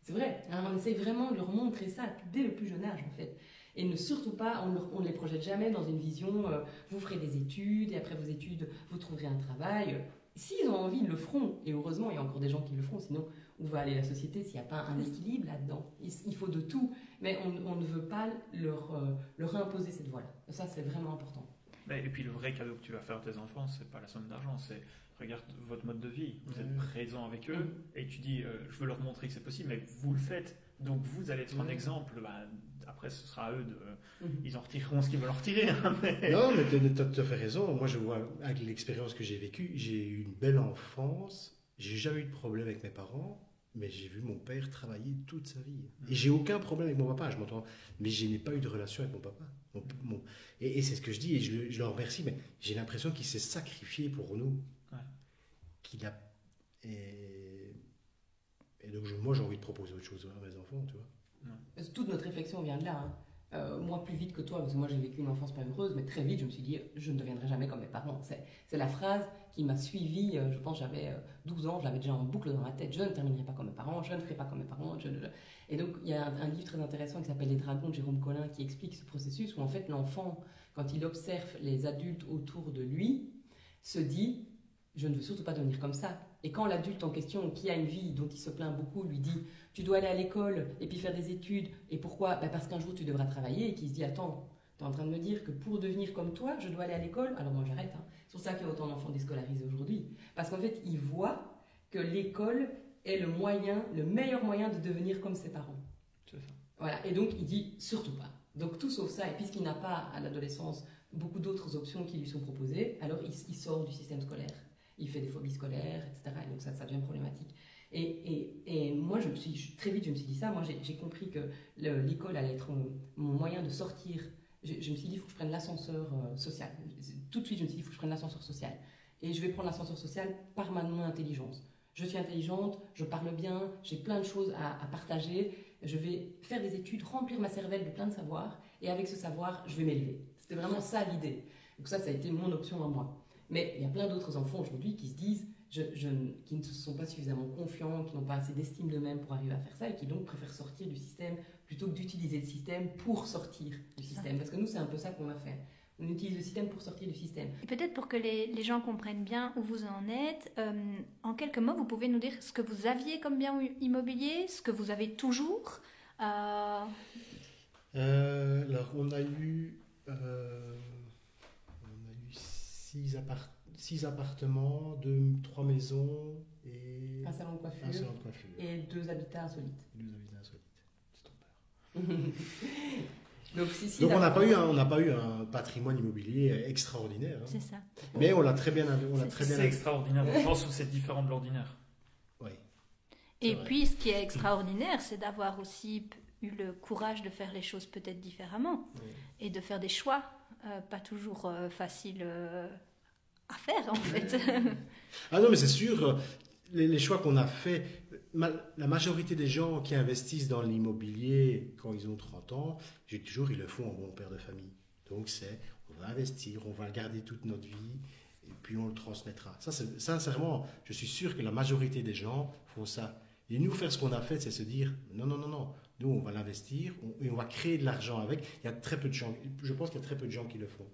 C'est vrai, hein, on essaie vraiment de leur montrer ça dès le plus jeune âge, en fait. Et ne surtout pas, on ne les projette jamais dans une vision, vous ferez des études, et après vos études, vous trouverez un travail. S'ils ont envie, ils le feront. Et heureusement, il y a encore des gens qui le feront, sinon, où va aller la société s'il n'y a pas un équilibre là-dedans? Il faut de tout, mais on ne veut pas leur imposer cette voie-là. Ça, c'est vraiment important. Et puis le vrai cadeau que tu vas faire à tes enfants, c'est pas la somme d'argent, c'est regarde votre mode de vie. Vous êtes présent avec eux et tu dis je veux leur montrer que c'est possible, mais vous le faites. Donc vous allez être un exemple. Après, ce sera à eux de. Ils en retireront ce qu'ils veulent en retirer. Mais... Non, mais tu as fait raison. Moi, je vois, avec l'expérience que j'ai vécue, j'ai eu une belle enfance. J'ai jamais eu de problème avec mes parents. Mais j'ai vu mon père travailler toute sa vie. Et j'ai aucun problème avec mon papa, je m'entends. Mais je n'ai pas eu de relation avec mon papa. Et c'est ce que je dis, et je le remercie, mais j'ai l'impression qu'il s'est sacrifié pour nous. Ouais. Qu'il a... Et donc, moi, j'ai envie de proposer autre chose à mes enfants, tu vois. Parce que toute notre réflexion vient de là. Hein. Moi, plus vite que toi, parce que moi, j'ai vécu une enfance pas heureuse, mais très vite, je me suis dit, je ne deviendrai jamais comme mes parents. C'est la phrase qui m'a suivie, je pense, j'avais 12 ans, je l'avais déjà en boucle dans la tête, je ne terminerai pas comme mes parents, je ne ferai pas comme mes parents. Et donc, il y a un livre très intéressant qui s'appelle Les Dragons de Jérôme Collin qui explique ce processus où, en fait, l'enfant, quand il observe les adultes autour de lui, se dit, je ne veux surtout pas devenir comme ça. Et quand l'adulte en question, qui a une vie dont il se plaint beaucoup, lui dit « tu dois aller à l'école et puis faire des études, et pourquoi ? Parce qu'un jour tu devras travailler », et qui se dit « attends, tu es en train de me dire que pour devenir comme toi, je dois aller à l'école ?» Alors moi j'arrête. Hein. C'est pour ça qu'il y a autant d'enfants déscolarisés aujourd'hui. Parce qu'en fait, ils voient que l'école est le meilleur moyen de devenir comme ses parents. C'est ça. Voilà. Et donc il dit « surtout pas ». Donc tout sauf ça, et puisqu'il n'a pas à l'adolescence beaucoup d'autres options qui lui sont proposées, alors il sort du système scolaire. Il fait des phobies scolaires, etc. Et donc ça devient problématique. Et moi, très vite, je me suis dit ça. Moi, j'ai compris que l'école allait être mon moyen de sortir. Je me suis dit, il faut que je prenne l'ascenseur social. Tout de suite, je me suis dit, il faut que je prenne l'ascenseur social. Et je vais prendre l'ascenseur social par ma non-intelligence. Je suis intelligente, je parle bien, j'ai plein de choses à partager. Je vais faire des études, remplir ma cervelle de plein de savoirs. Et avec ce savoir, je vais m'élever. C'était vraiment ça l'idée. Donc ça a été mon option à moi. Mais il y a plein d'autres enfants aujourd'hui qui se disent, qui ne se sont pas suffisamment confiants, qui n'ont pas assez d'estime d'eux-mêmes pour arriver à faire ça et qui donc préfèrent sortir du système plutôt que d'utiliser le système pour sortir du système. Parce que nous, c'est un peu ça qu'on va faire. On utilise le système pour sortir du système. Et peut-être pour que les gens comprennent bien où vous en êtes, en quelques mots, vous pouvez nous dire ce que vous aviez comme bien immobilier, ce que vous avez toujours. Alors, on a eu 6 appartements, 3 maisons et un salon de coiffure, et 2 habitats insolites. C'est ton peur. Donc on n'a pas eu un patrimoine immobilier extraordinaire. Hein. C'est ça. Mais on l'a très bien. C'est extraordinaire dans le sens où c'est différent de l'ordinaire. Oui. Et puis, ce qui est extraordinaire, c'est d'avoir aussi eu le courage de faire les choses peut-être différemment et de faire des choix pas toujours faciles à faire en fait. Ah non, mais c'est sûr, les choix qu'on a faits, la majorité des gens qui investissent dans l'immobilier quand ils ont 30 ans, j'ai toujours, ils le font en bon père de famille. Donc on va investir, on va le garder toute notre vie et puis on le transmettra. Ça, sincèrement, je suis sûr que la majorité des gens font ça. Et nous, faire ce qu'on a fait, c'est se dire, non, nous, on va l'investir et on va créer de l'argent avec. Il y a très peu de gens, je pense qu'il y a très peu de gens qui le font.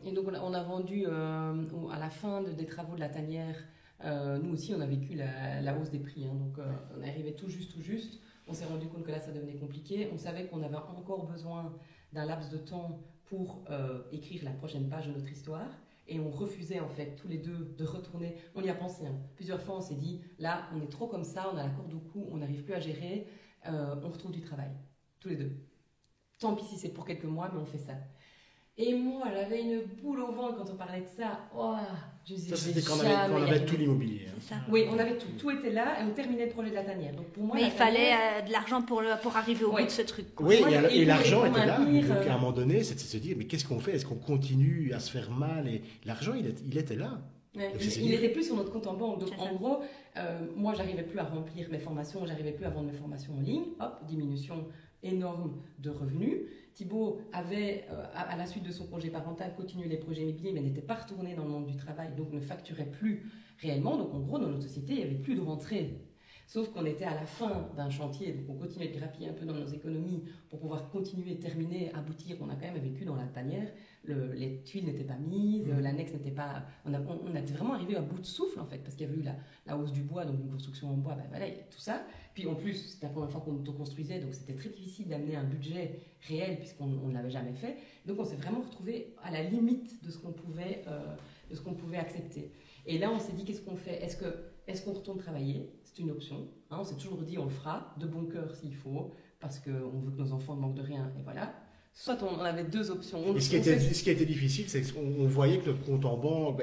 Et donc, on a vendu, à la fin des travaux de la tanière, nous aussi, on a vécu la hausse des prix. Hein, donc, on est arrivé tout juste. On s'est rendu compte que là, ça devenait compliqué. On savait qu'on avait encore besoin d'un laps de temps pour écrire la prochaine page de notre histoire. Et on refusait, en fait, tous les deux, de retourner. On y a pensé. Hein. Plusieurs fois, on s'est dit, là, on est trop comme ça, on a la corde au cou, on n'arrive plus à gérer. On retrouve du travail. Tous les deux. Tant pis si c'est pour quelques mois, mais on fait ça. Et moi, j'avais une boule au ventre quand on parlait de ça. Oh, Je dis, Ça, je c'était vais quand on jamais avait arriver. tout l'immobilier. Hein. C'est ça. Oui, on avait tout. Tout était là et on terminait le projet de la tanière. Donc pour moi, Mais la il fallait tanière- de l'argent pour arriver au bout Ouais. de ce truc. quoi. Oui, Moi, et l'argent pour était là. maintenir, Donc à un moment donné, c'était de se dire, mais qu'est-ce qu'on fait? Est-ce qu'on continue à se faire mal? Et l'argent, il était là. Ouais, Donc, c'est il dire- n'était plus sur notre compte en banque. Donc C'est en ça. gros, moi, j'arrivais plus à remplir mes formations, j'arrivais plus à vendre mes formations en ligne. Hop, diminution énorme de revenus. Thibaut avait, à la suite de son congé parental, continué les projets immobiliers, mais n'était pas retourné dans le monde du travail, donc ne facturait plus réellement. Donc en gros, dans notre société, il n'y avait plus de rentrée. Sauf qu'on était à la fin d'un chantier, donc on continuait de grappiller un peu dans nos économies pour pouvoir continuer, terminer, aboutir. On a quand même vécu dans la tanière, les tuiles n'étaient pas mises, l'annexe n'était pas... On était vraiment arrivé à bout de souffle en fait, parce qu'il y avait eu la hausse du bois, donc une construction en bois, ben voilà, il y a tout ça. Puis en plus, c'était la première fois qu'on auto-construisait, donc c'était très difficile d'amener un budget réel puisqu'on ne l'avait jamais fait. Donc on s'est vraiment retrouvé à la limite de ce qu'on pouvait accepter. Et là, on s'est dit, qu'est-ce qu'on fait? Est-ce qu'on retourne travailler? C'est une option. Hein, on s'est toujours dit, on le fera, de bon cœur s'il faut, parce qu'on veut que nos enfants ne manquent de rien, et voilà. Soit on avait deux options. Et ce qui a été difficile, c'est qu'on voyait que notre compte en banque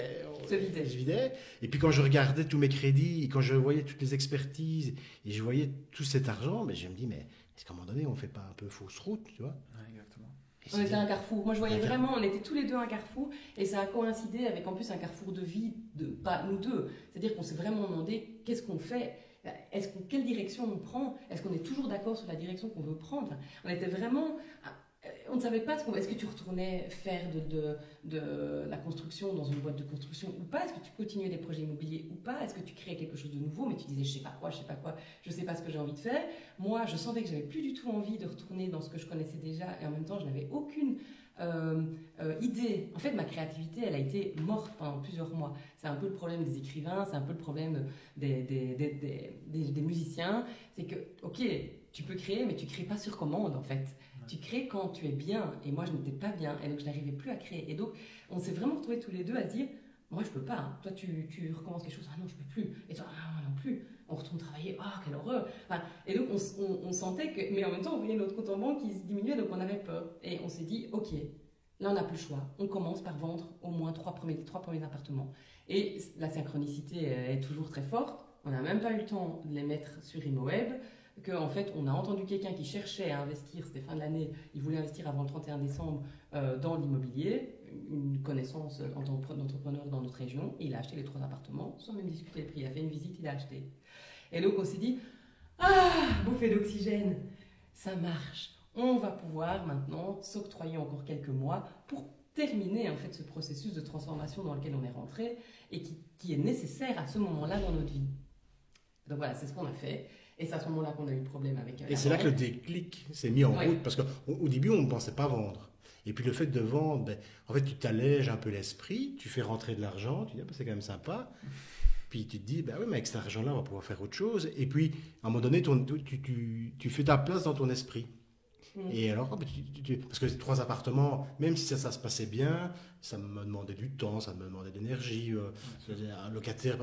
Se vidait. se vidait. Et puis quand je regardais tous mes crédits, et quand je voyais toutes les expertises, et je voyais tout cet argent, je me dis, mais est-ce qu'à un moment donné, on ne fait pas un peu fausse route, tu vois? Ouais, exactement. Et On c'est était à un carrefour. Moi, je voyais Un carrefour. vraiment, on était tous les deux à un carrefour, et ça a coïncidé avec en plus un carrefour de vie, pas nous deux. C'est-à-dire qu'on s'est vraiment demandé, qu'est-ce qu'on fait? Quelle direction on prend? Est-ce qu'on est toujours d'accord sur la direction qu'on veut prendre? On était vraiment... On ne savait pas est-ce que tu retournais faire de la construction dans une boîte de construction ou pas. Est-ce que tu continuais des projets immobiliers ou pas. Est-ce que tu créais quelque chose de nouveau, mais tu disais je sais pas quoi, je sais pas ce que j'ai envie de faire. Moi, je sentais que j'avais plus du tout envie de retourner dans ce que je connaissais déjà, et en même temps, je n'avais aucune idée. En fait, ma créativité, elle a été morte pendant plusieurs mois. C'est un peu le problème des écrivains, c'est un peu le problème des musiciens. C'est que, ok, tu peux créer, mais tu crées pas sur commande en fait. Tu crées quand tu es bien, et moi je n'étais pas bien, et donc je n'arrivais plus à créer. Et donc on s'est vraiment retrouvés tous les deux à se dire, moi je peux pas, hein. Toi tu recommences quelque chose, ah non je peux plus, et toi ah moi non plus, on retourne travailler, ah quelle horreur. Enfin, et donc on sentait que, mais en même temps on voyait notre compte en banque qui se diminuait, donc on avait peur. Et on s'est dit, ok, là on n'a plus le choix, on commence par vendre au moins les trois premiers appartements. Et la synchronicité est toujours très forte, on n'a même pas eu le temps de les mettre sur ImoWeb, qu'en fait, on a entendu quelqu'un qui cherchait à investir, c'était fin de l'année, il voulait investir avant le 31 décembre dans l'immobilier, une connaissance d'entrepreneur dans notre région, et il a acheté les 3 appartements, sans même discuter le prix, il a fait une visite, il a acheté. Et donc on s'est dit, bouffée d'oxygène, ça marche, on va pouvoir maintenant s'octroyer encore quelques mois pour terminer en fait ce processus de transformation dans lequel on est rentré et qui est nécessaire à ce moment-là dans notre vie. Donc voilà, c'est ce qu'on a fait. Et c'est à ce moment-là qu'on a eu le problème avec... Et c'est là que le déclic s'est mis en Ouais. route, parce qu'au début, on ne pensait pas vendre. Et puis le fait de vendre, en fait, tu t'allèges un peu l'esprit, tu fais rentrer de l'argent, tu dis, c'est quand même sympa. Puis tu te dis, oui, mais avec cet argent-là, on va pouvoir faire autre chose. Et puis, à un moment donné, tu fais ta place dans ton esprit. Et alors, parce que ces 3 appartements, même si ça se passait bien, ça me demandait du temps, ça me demandait de l'énergie. Un locataire,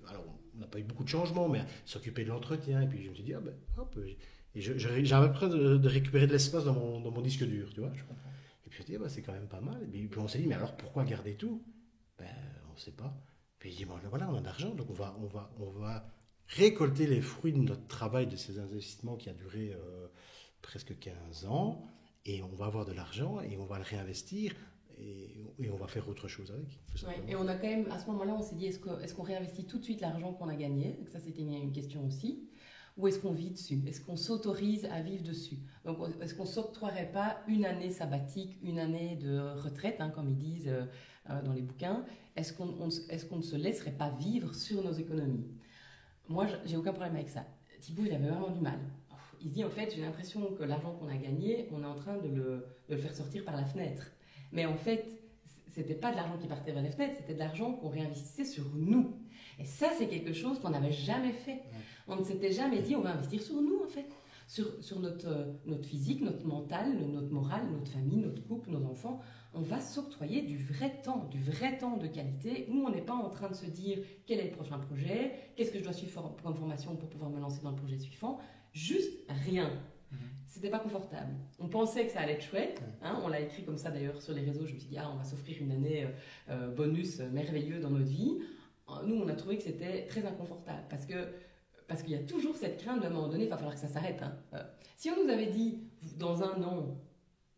alors on n'a pas eu beaucoup de changements, mais s'occuper de l'entretien. Et puis je me suis dit, hop, et j'avais besoin de récupérer de l'espace dans mon disque dur, tu vois. Je comprends. Et puis je me suis dit, c'est quand même pas mal. Et puis on s'est dit, mais alors pourquoi garder tout? On ne sait pas. Puis je dis, voilà, on a de l'argent, donc on va récolter les fruits de notre travail, de ces investissements qui a duré presque 15 ans, et on va avoir de l'argent, et on va le réinvestir, et on va faire autre chose avec. Ouais, et on a quand même, à ce moment-là, on s'est dit, est-ce qu'on réinvestit tout de suite l'argent qu'on a gagné? Donc ça, c'était une question aussi. Ou est-ce qu'on vit dessus? Est-ce qu'on s'autorise à vivre dessus? Donc, est-ce qu'on ne s'octroierait pas une année sabbatique, une année de retraite, comme ils disent dans les bouquins? Est-ce qu'on ne se laisserait pas vivre sur nos économies? Moi, j'ai aucun problème avec ça. Thibaut, il avait vraiment du mal. Il se dit, en fait, j'ai l'impression que l'argent qu'on a gagné, on est en train de le faire sortir par la fenêtre. Mais en fait, c'était pas de l'argent qui partait vers les fenêtres, c'était de l'argent qu'on réinvestissait sur nous. Et ça, c'est quelque chose qu'on n'avait jamais fait. On ne s'était jamais dit, on va investir sur nous, en fait. Sur notre physique, notre mental, notre morale, notre famille, notre couple, nos enfants. On va s'octroyer du vrai temps de qualité, où on n'est pas en train de se dire quel est le prochain projet, qu'est-ce que je dois suivre comme formation pour pouvoir me lancer dans le projet suivant. Juste rien. c'était pas confortable. On pensait que ça allait être chouette, hein, on l'a écrit comme ça d'ailleurs sur les réseaux, je me suis dit, on va s'offrir une année bonus merveilleux dans notre vie. Nous, on a trouvé que c'était très inconfortable, parce qu'il y a toujours cette crainte, de, à un moment donné, il va falloir que ça s'arrête. Hein. Si on nous avait dit, dans un an,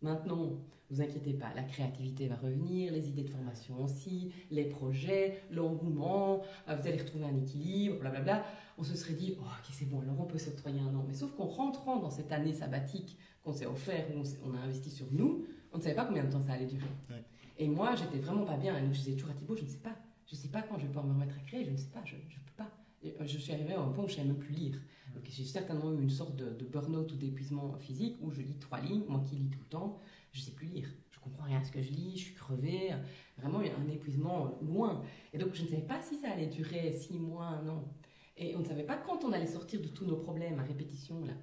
maintenant, vous inquiétez pas, la créativité va revenir, les idées de formation aussi, les projets, l'engouement, vous allez retrouver un équilibre, blablabla. On se serait dit, ok, c'est bon, alors on peut s'octroyer un an. Mais sauf qu'en rentrant dans cette année sabbatique qu'on s'est offert, où on a investi sur nous, on ne savait pas combien de temps ça allait durer. Ouais. Et moi, j'étais vraiment pas bien. Et donc, je disais toujours à Thibaut, je ne sais pas quand je vais pouvoir me remettre à créer, je ne sais pas, je peux pas. Et je suis arrivée à un point où je ne savais même plus lire. Donc, j'ai certainement eu une sorte de burn-out ou d'épuisement physique où je lis 3 lignes, moi qui lis tout le temps, je ne sais plus lire. Je ne comprends rien à ce que je lis, je suis crevée, vraiment un épuisement loin. Et donc, je ne savais pas si ça allait durer 6 mois, 1 an. Et on ne savait pas quand on allait sortir de tous nos problèmes à répétition, là.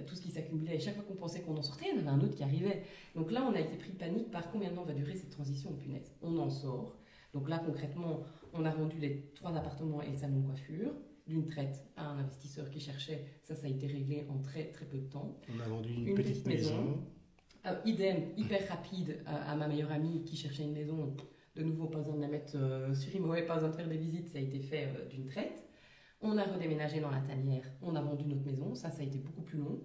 Tout ce qui s'accumulait. Et chaque fois qu'on pensait qu'on en sortait, il y en avait un autre qui arrivait. Donc là, on a été pris de panique par combien de temps va durer cette transition, punaise. On en sort. Donc là, concrètement, on a vendu les 3 appartements et le salon de coiffure d'une traite à un investisseur qui cherchait. Ça a été réglé en très très peu de temps. On a vendu une petite maison. Idem, hyper rapide à ma meilleure amie qui cherchait une maison. De nouveau, pas besoin de la mettre sur Imo, pas besoin de faire des visites, ça a été fait d'une traite. On a redéménagé dans la tanière, on a vendu notre maison, ça a été beaucoup plus long,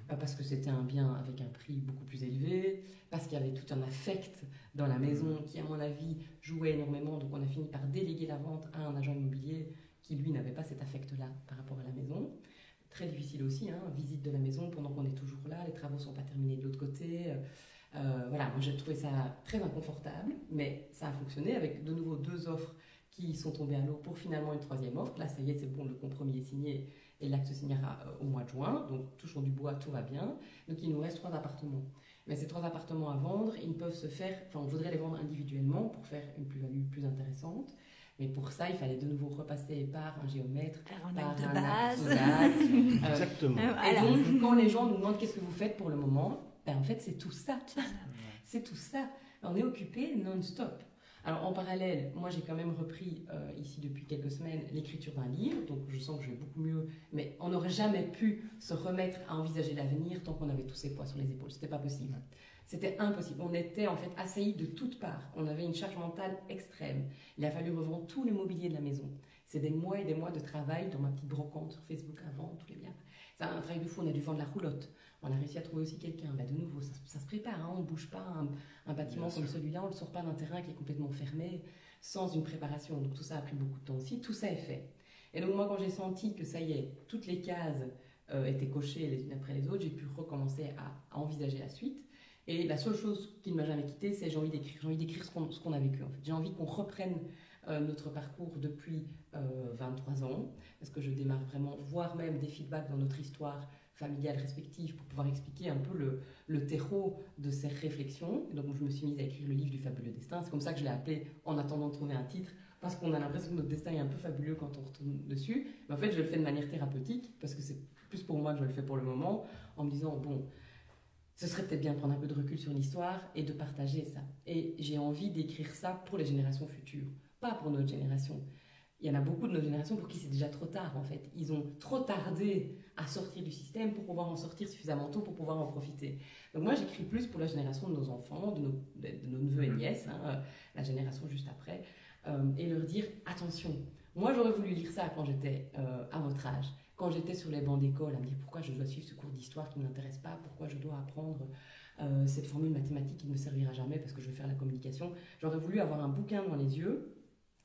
parce que c'était un bien avec un prix beaucoup plus élevé, parce qu'il y avait tout un affect dans la maison qui, à mon avis, jouait énormément, donc on a fini par déléguer la vente à un agent immobilier qui, lui, n'avait pas cet affect-là par rapport à la maison. Très difficile aussi, hein, visite de la maison pendant qu'on est toujours là, les travaux ne sont pas terminés de l'autre côté. Voilà, moi j'ai trouvé ça très inconfortable, mais ça a fonctionné avec de nouveau 2 offres qui sont tombées à l'eau pour finalement une 3e offre. Là, ça y est, c'est bon, le compromis est signé et l'acte se signera au mois de juin. Donc, touchons du bois, tout va bien. Donc, il nous reste 3 appartements. Mais ces 3 appartements à vendre, ils peuvent se faire... Enfin, on voudrait les vendre individuellement pour faire une plus-value plus intéressante. Mais pour ça, il fallait de nouveau repasser par un géomètre, par un par acte de un base. Exactement. Et donc, quand les gens nous demandent qu'est-ce que vous faites pour le moment, ben, en fait, c'est tout ça. C'est tout ça. On est occupé non-stop. Alors en parallèle, moi j'ai quand même repris ici depuis quelques semaines l'écriture d'un livre, donc je sens que je vais beaucoup mieux, mais on n'aurait jamais pu se remettre à envisager l'avenir tant qu'on avait tous ces poids sur les épaules, c'était pas possible. C'était impossible, on était en fait assaillis de toutes parts, on avait une charge mentale extrême, il a fallu revendre tout le mobilier de la maison. C'est des mois et des mois de travail dans ma petite brocante sur Facebook avant, tous les biens. C'est un travail de fou, on a dû vendre la roulotte. On a réussi à trouver aussi quelqu'un. Bah de nouveau, ça se prépare, hein. On ne bouge pas un bâtiment comme celui-là, on ne sort pas d'un terrain qui est complètement fermé, sans une préparation. Donc tout ça a pris beaucoup de temps aussi, tout ça est fait. Et donc moi, quand j'ai senti que ça y est, toutes les cases étaient cochées les unes après les autres, j'ai pu recommencer à envisager la suite. Et la seule chose qui ne m'a jamais quittée, c'est j'ai envie d'écrire ce qu'on a vécu. En fait. J'ai envie qu'on reprenne notre parcours depuis 23 ans, parce que je démarre vraiment, voire même des feedbacks dans notre histoire familiale respective pour pouvoir expliquer un peu le terreau de ces réflexions. Et donc je me suis mise à écrire le livre du fabuleux destin. C'est comme ça que je l'ai appelé en attendant de trouver un titre, parce qu'on a l'impression que notre destin est un peu fabuleux quand on retourne dessus. Mais en fait, je le fais de manière thérapeutique, parce que c'est plus pour moi que je le fais pour le moment, en me disant, bon, ce serait peut-être bien de prendre un peu de recul sur l'histoire et de partager ça. Et j'ai envie d'écrire ça pour les générations futures, pas pour notre génération. Il y en a beaucoup de notre génération pour qui c'est déjà trop tard, en fait. Ils ont trop tardé à sortir du système pour pouvoir en sortir suffisamment tôt pour pouvoir en profiter. Donc moi, j'écris plus pour la génération de nos enfants, de nos neveux et nièces, hein, la génération juste après, et leur dire, attention, moi j'aurais voulu lire ça quand j'étais à votre âge, quand j'étais sur les bancs d'école, à me dire pourquoi je dois suivre ce cours d'histoire qui ne m'intéresse pas, pourquoi je dois apprendre cette formule mathématique qui ne me servira jamais parce que je vais faire la communication. J'aurais voulu avoir un bouquin dans les yeux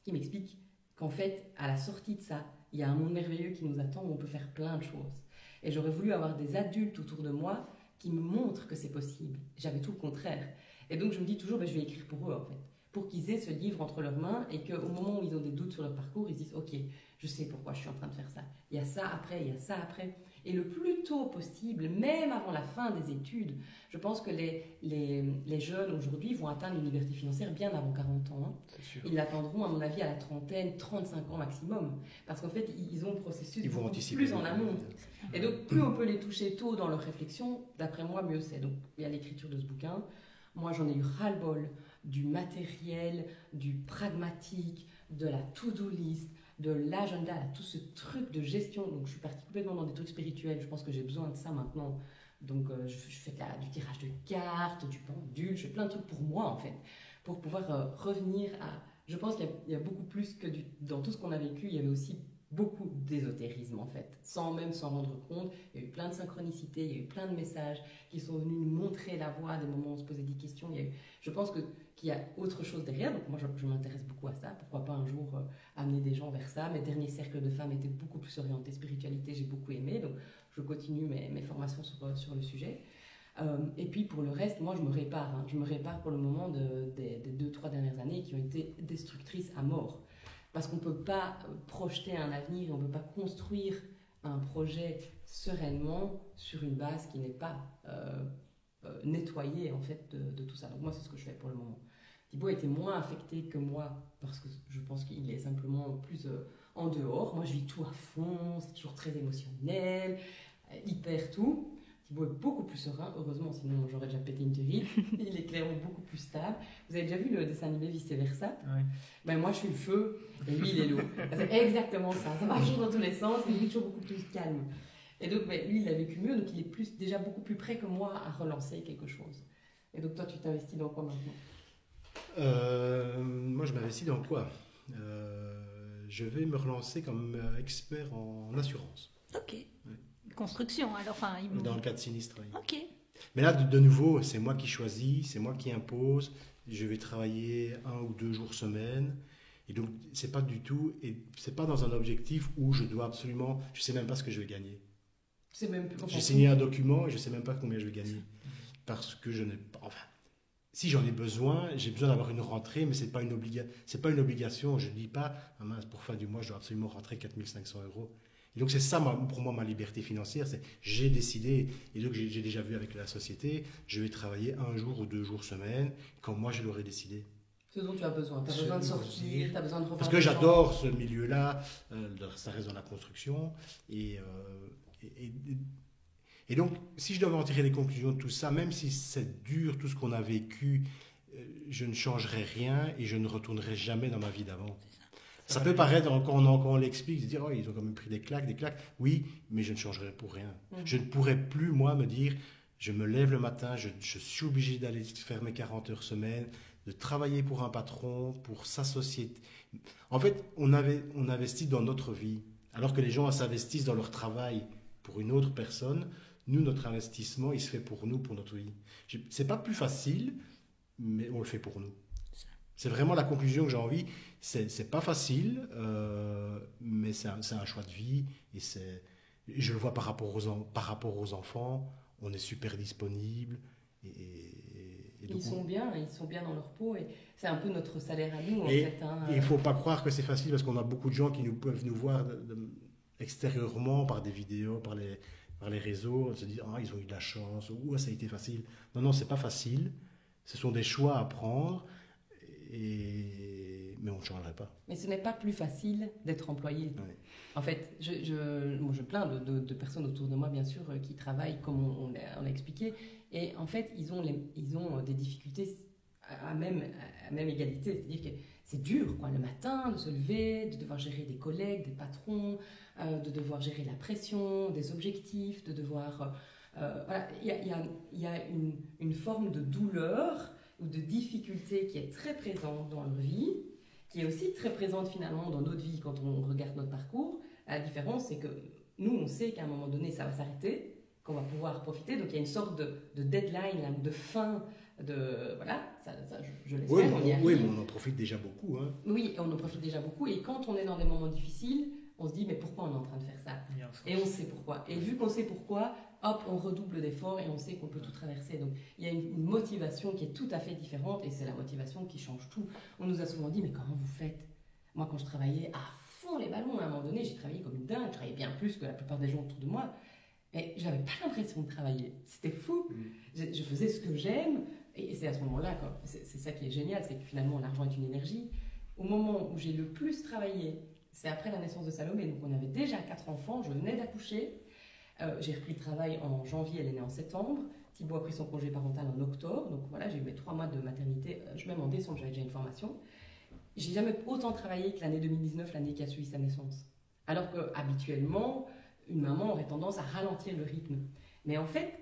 qui m'explique qu'en fait, à la sortie de ça, il y a un monde merveilleux qui nous attend où on peut faire plein de choses. Et j'aurais voulu avoir des adultes autour de moi qui me montrent que c'est possible. J'avais tout le contraire. Et donc je me dis toujours, je vais écrire pour eux en fait, pour qu'ils aient ce livre entre leurs mains et qu'au moment où ils ont des doutes sur leur parcours, ils se disent, ok, je sais pourquoi je suis en train de faire ça. Il y a ça après, il y a ça après. Et le plus tôt possible, même avant la fin des études, je pense que les jeunes aujourd'hui vont atteindre une liberté financière bien avant 40 ans. Hein. Ils l'attendront, à mon avis, à la trentaine, 35 ans maximum. Parce qu'en fait, ils ont le processus beaucoup plus en amont. Et donc, plus on peut les toucher tôt dans leur réflexion, d'après moi, mieux c'est. Donc, il y a l'écriture de ce bouquin. Moi, j'en ai eu ras-le-bol du matériel, du pragmatique, de la to-do list, de l'agenda, tout ce truc de gestion. Donc je suis partie complètement dans des trucs spirituels. Je pense que j'ai besoin de ça maintenant Donc, je fais du tirage de cartes, du pendule, je fais plein de trucs pour moi, en fait, pour pouvoir revenir à... Je pense qu'il y a beaucoup plus que dans tout ce qu'on a vécu, il y avait aussi beaucoup d'ésotérisme, en fait, sans même s'en rendre compte. Il y a eu plein de synchronicités, il y a eu plein de messages qui sont venus nous montrer la voie, des moments où on se posait des questions. Je pense qu'il y a autre chose derrière, donc moi, je m'intéresse beaucoup à ça. Pourquoi pas un jour amener des gens vers ça. Mes derniers cercles de femmes étaient beaucoup plus orientés spiritualité, j'ai beaucoup aimé, donc je continue mes formations sur le sujet. Et puis pour le reste, moi je me répare. Je me répare pour le moment des 2-3 dernières années qui ont été destructrices à mort. Parce qu'on ne peut pas projeter un avenir, on ne peut pas construire un projet sereinement sur une base qui n'est pas nettoyée en fait de tout ça. Donc moi c'est ce que je fais pour le moment. Thibaut a été moins affecté que moi parce que je pense qu'il est simplement plus en dehors. Moi je vis tout à fond, c'est toujours très émotionnel, hyper tout. Thibaut est beaucoup plus serein, heureusement, sinon j'aurais déjà pété une terrible. Il est clairement beaucoup plus stable. Vous avez déjà vu le dessin animé Vice Versa? Oui. Ben, moi je suis le feu et lui il est l'eau. C'est exactement ça, ça marche toujours dans tous les sens, il est toujours beaucoup plus calme. Et donc ben, lui il a vécu mieux, donc il est déjà beaucoup plus près que moi à relancer quelque chose. Et donc toi tu t'investis dans quoi maintenant? Moi je m'investis dans quoi? Je vais me relancer comme expert en assurance. Ok. Construction, alors, enfin... Dans le cas de sinistre, oui. Ok. Mais là, de nouveau, c'est moi qui choisis, c'est moi qui impose. Je vais travailler 1 ou 2 jours semaine. Et donc, c'est pas du tout... Et c'est pas dans un objectif où je dois absolument... Je sais même pas ce que je vais gagner. C'est même plus J'ai signé un document et je sais même pas combien je vais gagner. Parce que je n'ai pas... Enfin, si j'en ai besoin, j'ai besoin d'avoir une rentrée, mais c'est pas une obligation. Je ne dis pas, ah mince, pour fin du mois, je dois absolument rentrer 4 500 €. Et donc c'est ça pour moi ma liberté financière, c'est j'ai décidé, et donc j'ai déjà vu avec la société, je vais travailler 1 jour ou 2 jours semaine, comme moi je l'aurais décidé. Ce dont tu as besoin, tu as besoin de sortir, tu as besoin de revoir. Parce que j'adore ce milieu-là, ça reste dans la construction, et donc si je devais en tirer des conclusions de tout ça, même si c'est dur tout ce qu'on a vécu, je ne changerai rien et je ne retournerai jamais dans ma vie d'avant. Ça peut paraître, quand on l'explique, de dire oh, ils ont quand même pris des claques. Oui, mais je ne changerai pour rien. Je ne pourrais plus, moi, me dire je me lève le matin, je suis obligé d'aller faire mes 40 heures semaine, de travailler pour un patron, pour sa société. En fait, on investit dans notre vie, alors que les gens s'investissent dans leur travail pour une autre personne. Nous, notre investissement, il se fait pour nous, pour notre vie. C'est pas plus facile, mais on le fait pour nous. C'est vraiment la conclusion que j'ai envie. C'est pas facile, mais c'est un choix de vie. Et je le vois par rapport aux enfants. On est super disponible. Ils sont bien dans leur peau. Et c'est un peu notre salaire à nous. Et il ne faut pas croire que c'est facile parce qu'on a beaucoup de gens qui peuvent nous voir extérieurement par des vidéos, par les réseaux. Se dire ils ont eu de la chance ou ça a été facile. Non, c'est pas facile. Ce sont des choix à prendre. Mais on ne changerait pas. Mais ce n'est pas plus facile d'être employé. Oui. En fait, je plains de personnes autour de moi, bien sûr, qui travaillent comme on l'a expliqué. Et en fait, ils ont des difficultés à même égalité. C'est-à-dire que c'est dur, quoi, le matin, de se lever, de devoir gérer des collègues, des patrons, de devoir gérer la pression, des objectifs, de devoir... voilà, il y a une forme de douleur ou de difficulté qui est très présente dans leur vie, qui est aussi très présente finalement dans notre vie quand on regarde notre parcours. La différence, c'est que nous, on sait qu'à un moment donné, ça va s'arrêter, qu'on va pouvoir profiter. Donc il y a une sorte de deadline, de fin, voilà, ça je l'espère, oui, on y arrive. Oui, mais on en profite déjà beaucoup. Hein. Oui, on en profite déjà beaucoup. Et quand on est dans des moments difficiles, on se dit, mais pourquoi on est en train de faire ça? Et on sait pourquoi. Et vu qu'on sait pourquoi, hop, on redouble d'efforts et on sait qu'on peut tout traverser. Donc, il y a une motivation qui est tout à fait différente et c'est la motivation qui change tout. On nous a souvent dit, mais comment vous faites? Moi, quand je travaillais à fond les ballons, à un moment donné, j'ai travaillé comme une dingue. Je travaillais bien plus que la plupart des gens autour de moi. Mais j'avais pas l'impression de travailler. C'était fou. Je faisais ce que j'aime et c'est à ce moment-là, c'est ça qui est génial, c'est que finalement, l'argent est une énergie. Au moment où j'ai le plus travaillé, c'est après la naissance de Salomé. Donc, on avait déjà 4 enfants. Je venais d'accoucher. J'ai repris le travail en janvier, elle est née en septembre. Thibaut a pris son congé parental en octobre. Donc voilà, j'ai eu mes 3 mois de maternité. Même en décembre, j'avais déjà une formation. J'ai jamais autant travaillé que l'année 2019, l'année qui a suivi sa naissance. Alors que habituellement, une maman aurait tendance à ralentir le rythme. Mais en fait,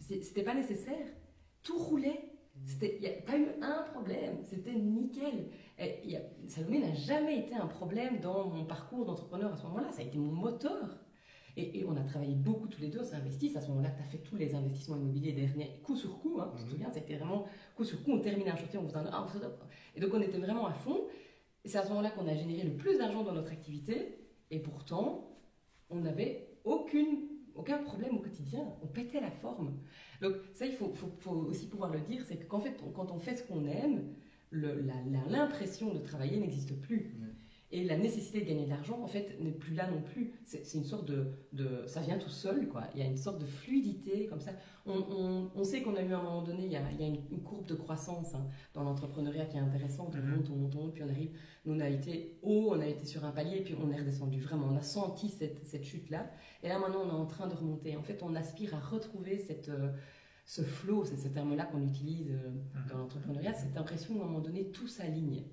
c'était pas nécessaire. Tout roulait. Il n'y a pas eu un problème. C'était nickel. Salomé n'a jamais été un problème dans mon parcours d'entrepreneur à ce moment-là. Ça a été mon moteur. Et on a travaillé beaucoup tous les deux, on s'est investi. C'est à ce moment-là que tu as fait tous les investissements immobiliers derniers, coup sur coup. Tu te souviens, c'était vraiment coup sur coup. On terminait un chantier, on faisait un... Et donc on était vraiment à fond. Et c'est à ce moment-là qu'on a généré le plus d'argent dans notre activité. Et pourtant, on n'avait aucun problème au quotidien. On pétait la forme. Donc ça, il faut aussi pouvoir le dire, c'est qu'en fait, quand on fait ce qu'on aime, l'impression de travailler n'existe plus. Et la nécessité de gagner de l'argent, en fait, n'est plus là non plus. C'est une sorte de... Ça vient tout seul, quoi. Il y a une sorte de fluidité, comme ça. On sait qu'on a eu à un moment donné, il y a une courbe de croissance dans l'entrepreneuriat qui est intéressante. On monte, puis on arrive... Nous, on a été haut, on a été sur un palier, puis on est redescendu. Vraiment, on a senti cette chute-là. Et là, maintenant, on est en train de remonter. En fait, on aspire à retrouver ce flow, c'est ce terme-là qu'on utilise dans l'entrepreneuriat, cette impression qu'à un moment donné, tout s'aligne.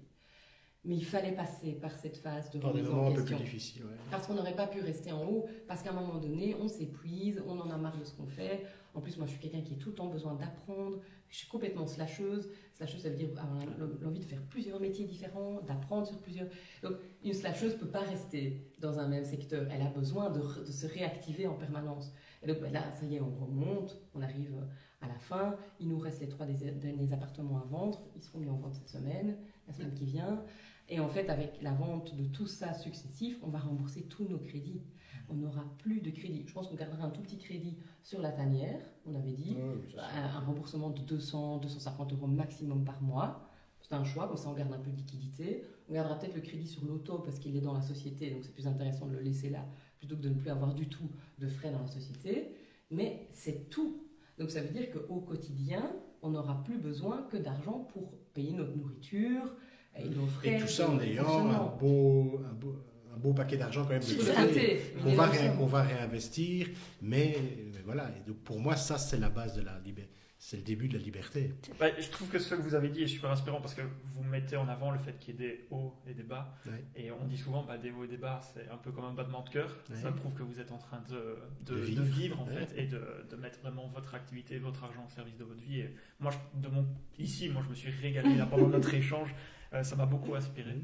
Mais il fallait passer par cette phase de remise en question. Un peu plus difficile, ouais. Parce qu'on n'aurait pas pu rester en haut, parce qu'à un moment donné, on s'épuise, on en a marre de ce qu'on fait. En plus, moi, je suis quelqu'un qui a tout le temps besoin d'apprendre. Je suis complètement slasheuse. Slasheuse, ça veut dire avoir l'envie de faire plusieurs métiers différents, d'apprendre sur plusieurs... Donc, une slasheuse ne peut pas rester dans un même secteur. Elle a besoin de se réactiver en permanence. Et donc, là, ça y est, on remonte, on arrive à la fin. Il nous reste les 3 derniers appartements à vendre. Ils seront mis en vente cette semaine, la semaine qui vient. Et en fait, avec la vente de tout ça successif, on va rembourser tous nos crédits. On n'aura plus de crédit. Je pense qu'on gardera un tout petit crédit sur la tanière, on avait dit. Un remboursement de 200, 250 € maximum par mois. C'est un choix, comme ça on garde un peu de liquidité. On gardera peut-être le crédit sur l'auto parce qu'il est dans la société, donc c'est plus intéressant de le laisser là, plutôt que de ne plus avoir du tout de frais dans la société. Mais c'est tout. Donc ça veut dire qu'au quotidien, on n'aura plus besoin que d'argent pour payer notre nourriture, et tout ça en ayant un beau paquet d'argent quand même de côté qu'on va réinvestir. Mais voilà, et donc pour moi, ça c'est la base de la liberté. C'est le début de la liberté. Je trouve que ce que vous avez dit est super inspirant parce que vous mettez en avant le fait qu'il y ait des hauts et des bas. Ouais. Et on dit souvent des hauts et des bas, c'est un peu comme un battement de cœur. Ouais. Ça prouve que vous êtes en train de vivre en fait, et de mettre vraiment votre activité, votre argent au service de votre vie. Et moi, je me suis régalé là, pendant notre échange. Ça m'a beaucoup inspiré.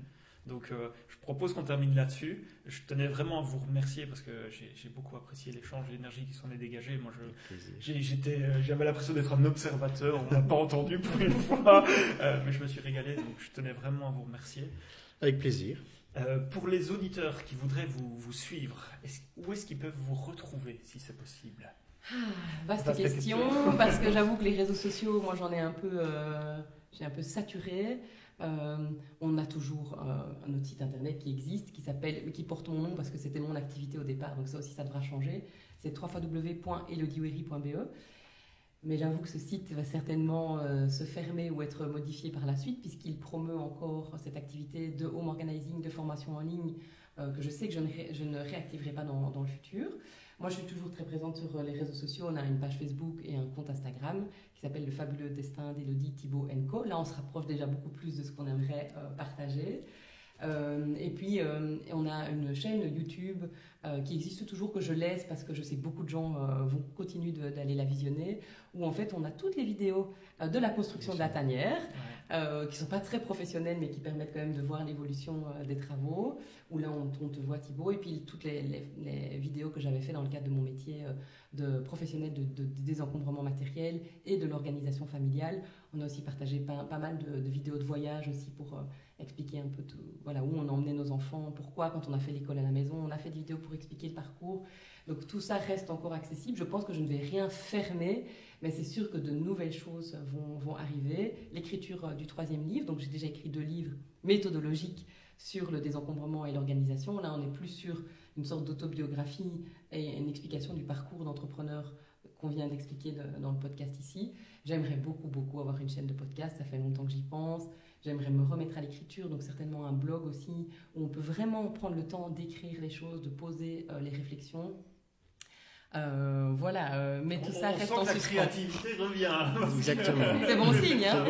Donc, je propose qu'on termine là-dessus. Je tenais vraiment à vous remercier parce que j'ai beaucoup apprécié l'échange et l'énergie qui s'en est dégagée. Moi, j'avais l'impression d'être un observateur. On n'a pas entendu pour une fois, mais je me suis régalé. Donc, je tenais vraiment à vous remercier. Avec plaisir. Pour les auditeurs qui voudraient vous suivre, où est-ce qu'ils peuvent vous retrouver, si c'est possible? Vaste question, parce que j'avoue que les réseaux sociaux, moi, j'en ai un peu, j'ai un peu saturé. On a toujours notre site internet qui existe, qui porte mon nom parce que c'était mon activité au départ, donc ça aussi ça devra changer. C'est www.elodiewery.be. Mais j'avoue que ce site va certainement se fermer ou être modifié par la suite puisqu'il promeut encore cette activité de home organizing, de formation en ligne que je sais que je ne réactiverai pas dans le futur. Moi, je suis toujours très présente sur les réseaux sociaux. On a une page Facebook et un compte Instagram qui s'appelle Le Fabuleux Destin d'Elodie, Thibault & Co. Là, on se rapproche déjà beaucoup plus de ce qu'on aimerait partager. Et puis, on a une chaîne YouTube qui existe toujours, que je laisse parce que je sais que beaucoup de gens vont continuer d'aller la visionner, où en fait, on a toutes les vidéos de la construction de la tanière, qui ne sont pas très professionnelles, mais qui permettent quand même de voir l'évolution des travaux, où là, on te voit Thibault, et puis toutes les vidéos que j'avais fait dans le cadre de mon métier de professionnel de désencombrement matériel et de l'organisation familiale. On a aussi partagé pas mal de vidéos de voyage aussi pour expliquer un peu tout, voilà, où on emmenait nos enfants, pourquoi, quand on a fait l'école à la maison. On a fait des vidéos pour expliquer le parcours. Donc tout ça reste encore accessible. Je pense que je ne vais rien fermer, mais c'est sûr que de nouvelles choses vont arriver. L'écriture du 3e livre, donc j'ai déjà écrit 2 livres méthodologiques sur le désencombrement et l'organisation. Là, on est plus sur une sorte d'autobiographie et une explication du parcours d'entrepreneur qu'on vient d'expliquer dans le podcast ici. J'aimerais beaucoup avoir une chaîne de podcast, ça fait longtemps que j'y pense. J'aimerais me remettre à l'écriture, donc certainement un blog aussi, où on peut vraiment prendre le temps d'écrire les choses, de poser les réflexions. Voilà, mais tout ça reste en suspens. La créativité revient. Exactement. C'est bon signe, hein?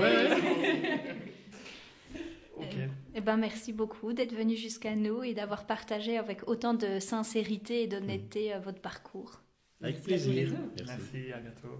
Okay. Merci beaucoup d'être venu jusqu'à nous et d'avoir partagé avec autant de sincérité et d'honnêteté votre parcours. Avec plaisir. Merci, à bientôt.